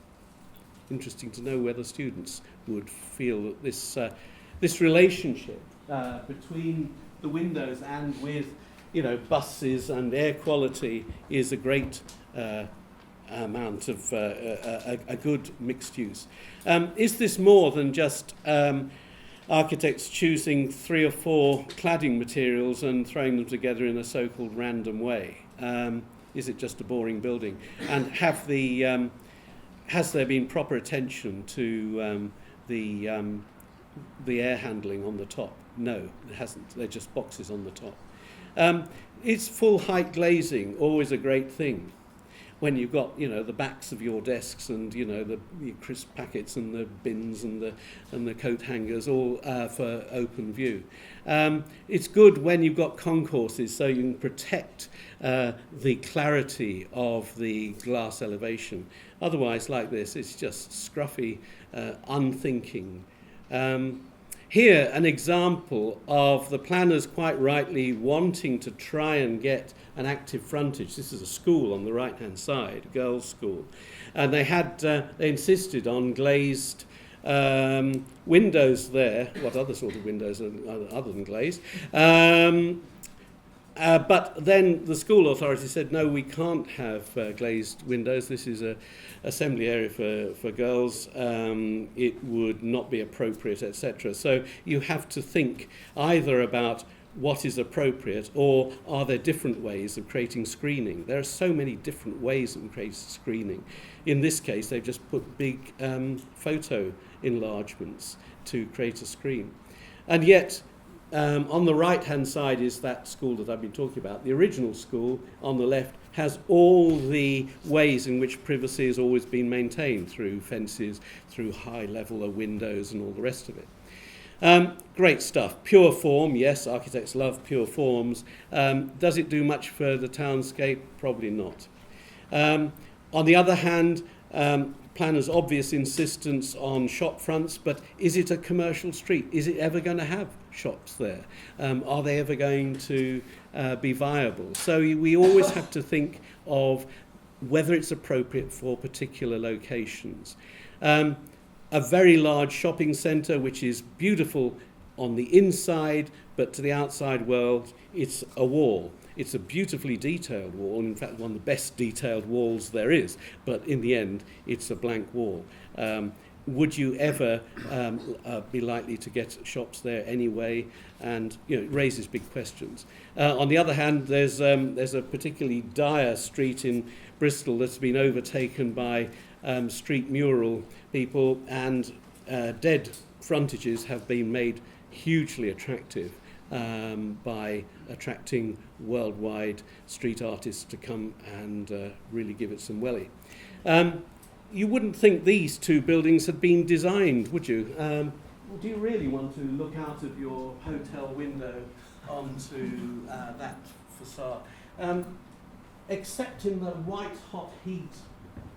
Interesting to know whether students would feel that this relationship between the windows and with, buses and air quality is a great amount of a good mixed use. Is this more than just architects choosing 3 or 4 cladding materials and throwing them together in a so-called random way? Is it just a boring building? And has there been proper attention to the air handling on the top? No, it hasn't. They're just boxes on the top. Is full height glazing always a great thing when you've got, the backs of your desks and, the crisp packets and the bins and the coat hangers all for open view? It's good when you've got concourses so you can protect the clarity of the glass elevation. Otherwise, like this, it's just scruffy, unthinking. Here, an example of the planners quite rightly wanting to try and get an active frontage. This is a school on the right-hand side, a girls' school. And they insisted on glazed windows there. What other sort of windows other than glazed? But then the school authority said, no, we can't have glazed windows. This is a assembly area for girls. It would not be appropriate, etc. So you have to think either about what is appropriate, or are there different ways of creating screening? There are so many different ways of creating screening. In this case, they've just put big photo enlargements to create a screen. And yet, on the right-hand side is that school that I've been talking about. The original school on the left has all the ways in which privacy has always been maintained, through fences, through high-level windows and all the rest of it. Great stuff. Pure form, yes, architects love pure forms. Does it do much for the townscape? Probably not. On the other hand, planners' obvious insistence on shop fronts, but is it a commercial street? Is it ever going to have shops there? Are they ever going to be viable? So we always have to think of whether it's appropriate for particular locations. A very large shopping centre, which is beautiful on the inside, but to the outside world, it's a wall. It's a beautifully detailed wall, in fact, one of the best detailed walls there is, but in the end, it's a blank wall. Would you ever be likely to get shops there anyway? And it raises big questions. On the other hand, there's a particularly dire street in Bristol that's been overtaken by street mural people, and dead frontages have been made hugely attractive by attracting worldwide street artists to come and really give it some welly. You wouldn't think these two buildings had been designed, would you? Do you really want to look out of your hotel window onto that facade? Except in the white-hot heat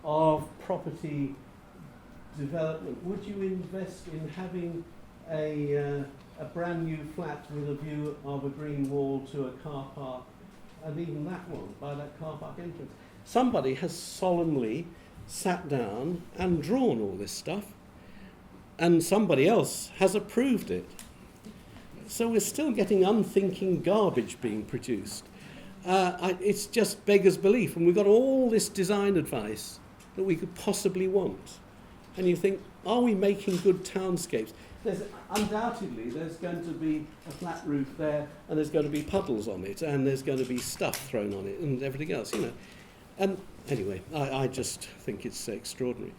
of property development, would you invest in having a brand new flat with a view of a green wall to a car park, and even that one by that car park entrance? Somebody has solemnly sat down and drawn all this stuff, and somebody else has approved it. So we're still getting unthinking garbage being produced. It's just beggars belief, and we've got all this design advice that we could possibly want. And you think, are we making good townscapes? Undoubtedly, there's going to be a flat roof there, and there's going to be puddles on it, and there's going to be stuff thrown on it, and everything else, And anyway, I just think it's extraordinary.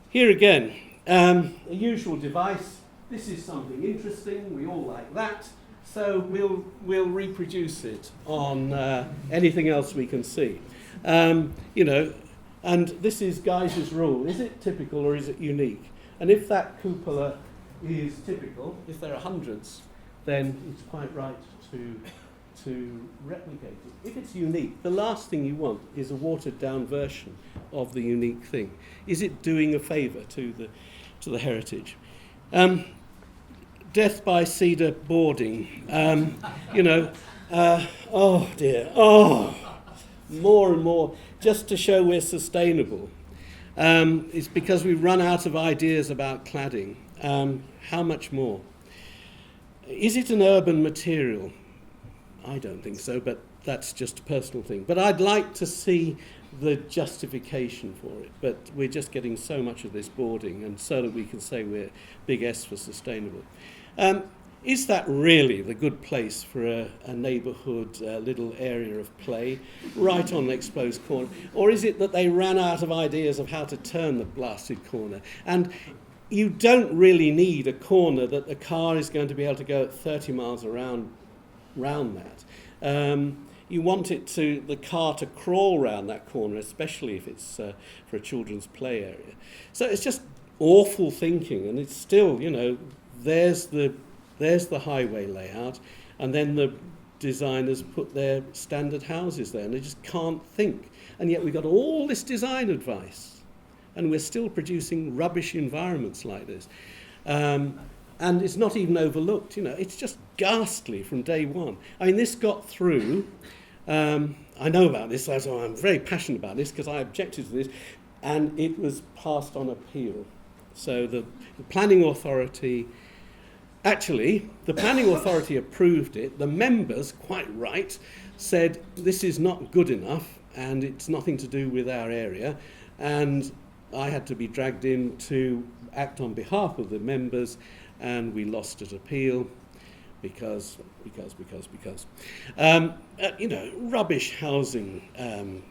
Here again, a usual device. This is something interesting. We all like that. So we'll reproduce it on anything else we can see. And this is Guise's rule. Is it typical or is it unique? And if that cupola is typical, if there are hundreds, then it's quite right to replicate it. If it's unique, the last thing you want is a watered-down version of the unique thing. Is it doing a favour to the heritage? Death by cedar boarding. Oh dear. Oh, more and more. Just to show we're sustainable. It's because we've run out of ideas about cladding. How much more? Is it an urban material? I don't think so, but that's just a personal thing. But I'd like to see the justification for it. But we're just getting so much of this boarding, and so that we can say we're big S for sustainable. Is that really the good place for a neighbourhood little area of play, right on the exposed corner? Or is it that they ran out of ideas of how to turn the blasted corner? And you don't really need a corner that the car is going to be able to go at 30 miles around that. You want the car to crawl round that corner, especially if it's for a children's play area. So it's just awful thinking, and it's still, there's the highway layout, and then the designers put their standard houses there, and they just can't think. And yet we've got all this design advice, and we're still producing rubbish environments like this. And it's not even overlooked, it's just ghastly from day one. I mean, this got through, I know about this, so I'm very passionate about this, because I objected to this, and it was passed on appeal. So the planning authority, actually, the planning authority approved it. The members, quite right, said this is not good enough, and it's nothing to do with our area, and I had to be dragged in to act on behalf of the members, and we lost at appeal because. Rubbish housing, oh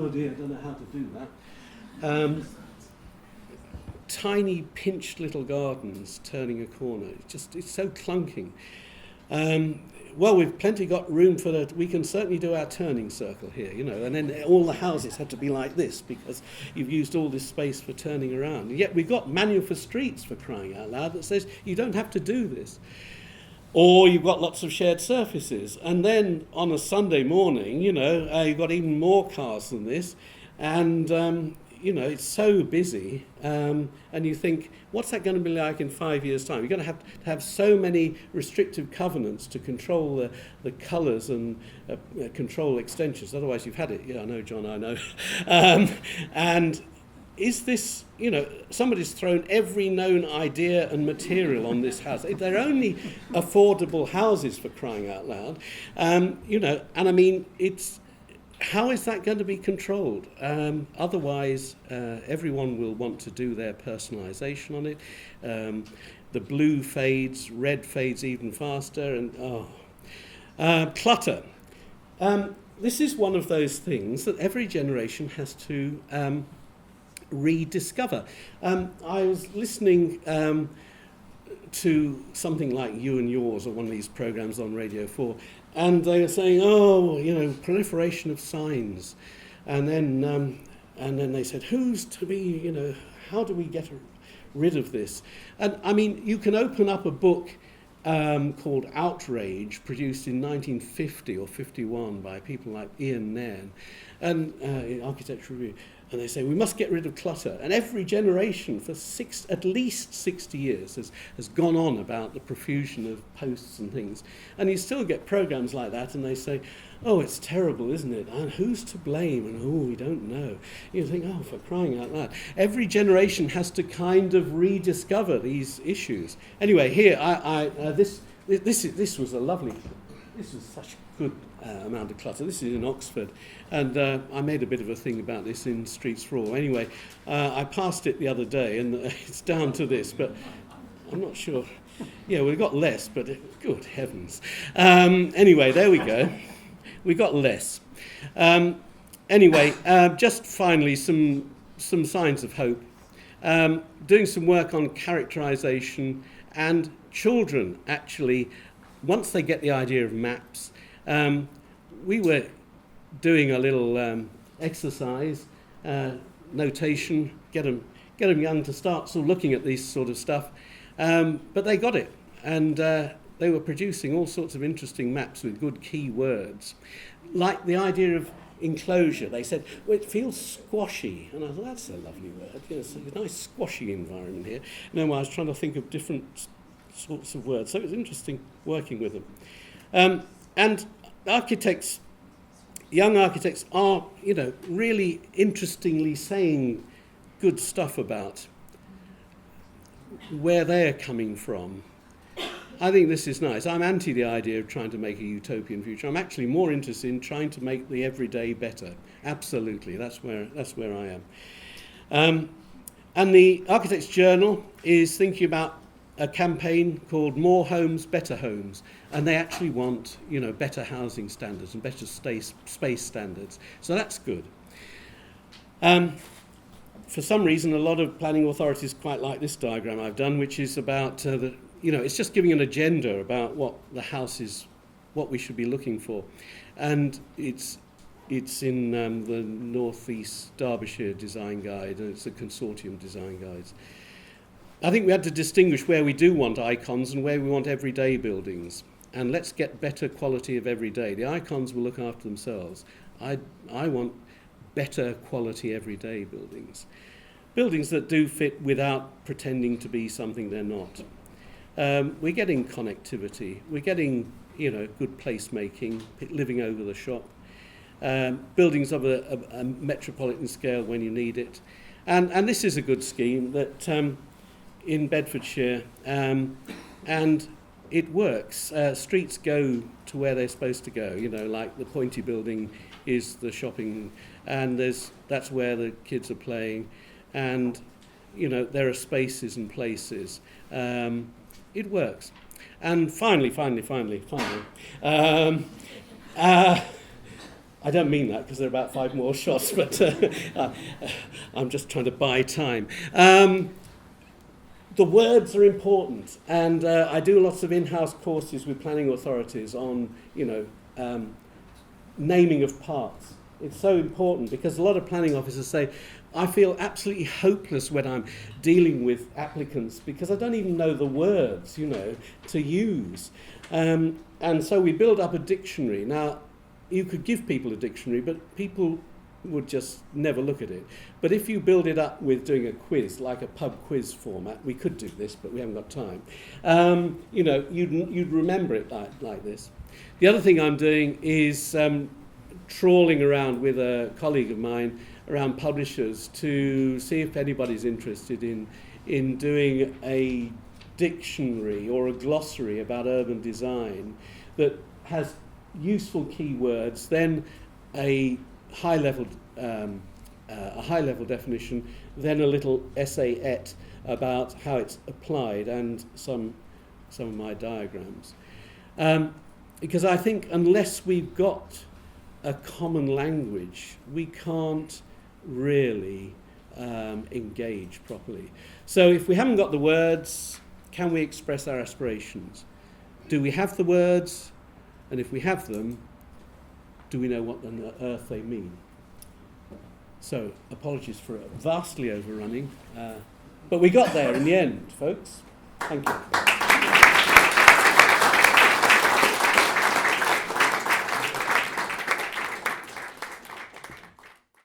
dear, I don't know how to do that. Tiny pinched little gardens turning a corner, it's so clunking. Well, we've plenty got room for that. We can certainly do our turning circle here, and then all the houses have to be like this because you've used all this space for turning around. And yet we've got manual for streets, for crying out loud, that says you don't have to do this. Or you've got lots of shared surfaces. And then on a Sunday morning, you've got even more cars than this. And, it's so busy. And you think, what's that going to be like in 5 years' time? You're going to have so many restrictive covenants to control the colours and control extensions. Otherwise, you've had it. Yeah, I know, John, I know. And is this, somebody's thrown every known idea and material on this house. They're only affordable houses, for crying out loud. And I mean, how is that going to be controlled? Otherwise, everyone will want to do their personalisation on it. The blue fades, red fades even faster, and clutter. This is one of those things that every generation has to rediscover. I was listening to something like You and Yours, or one of these programs on Radio 4, and they were saying, proliferation of signs. And then they said, who's to be, how do we get rid of this? And I mean, you can open up a book called Outrage, produced in 1950 or 51 by people like Ian Nairn, and in Architecture Review. And they say, we must get rid of clutter. And every generation for at least 60 years has gone on about the profusion of posts and things. And you still get programs like that, and they say, oh, it's terrible, isn't it? And who's to blame? And, we don't know. You think, for crying out loud. Every generation has to kind of rediscover these issues. Anyway, here, this was a lovely, this was such a good amount of clutter. This is in Oxford, and I made a bit of a thing about this in Streets for All. Anyway, I passed it the other day, and it's down to this, but I'm not sure. Yeah, we've got less, but good heavens. Anyway, there we go. We got less. Anyway, just finally, some signs of hope. Doing some work on characterization, and children actually, once they get the idea of maps, we were doing a little exercise, notation, get them young to start sort of looking at this sort of stuff, but they got it, and they were producing all sorts of interesting maps with good key words, like the idea of enclosure. They said, well, it feels squashy, and I thought, that's a lovely word. It's a nice squashy environment here. No, I was trying to think of different sorts of words, so it was interesting working with them. And architects, young architects, are, really interestingly saying good stuff about where they're coming from. I think this is nice. I'm anti the idea of trying to make a utopian future. I'm actually more interested in trying to make the everyday better. Absolutely, that's where I am. And the Architects Journal is thinking about a campaign called More Homes, Better Homes, and they actually want, better housing standards and better space standards. So that's good. For some reason, a lot of planning authorities quite like this diagram I've done, which is about it's just giving an agenda about what the house is, what we should be looking for, and it's in the North East Derbyshire Design Guide, and it's a consortium design guides. I think we had to distinguish where we do want icons and where we want everyday buildings, and let's get better quality of everyday. The icons will look after themselves. I want better quality everyday buildings. Buildings that do fit without pretending to be something they're not. We're getting connectivity, we're getting good placemaking, living over the shop, buildings of a metropolitan scale when you need it. And this is a good scheme that in Bedfordshire, and it works. Streets go to where they're supposed to go, like the Pointy building is the shopping, and that's where the kids are playing, and there are spaces and places. It works. And finally, I don't mean that because there are about 5 more shots, but I'm just trying to buy time. The words are important, and I do lots of in-house courses with planning authorities on, naming of parts. It's so important because a lot of planning officers say, I feel absolutely hopeless when I'm dealing with applicants because I don't even know the words, to use. And so we build up a dictionary. Now, you could give people a dictionary, but people would just never look at it. But if you build it up with doing a quiz, like a pub quiz format, we could do this, but we haven't got time. You'd remember it like this. The other thing I'm doing is trawling around with a colleague of mine around publishers to see if anybody's interested in doing a dictionary or a glossary about urban design that has useful keywords, then a high-level definition, then a little essayette about how it's applied, and some of my diagrams. Because I think unless we've got a common language, we can't really engage properly. So if we haven't got the words, can we express our aspirations? Do we have the words? And if we have them, do we know what on earth they mean? So apologies for vastly overrunning, but we got there in the end, folks. Thank you.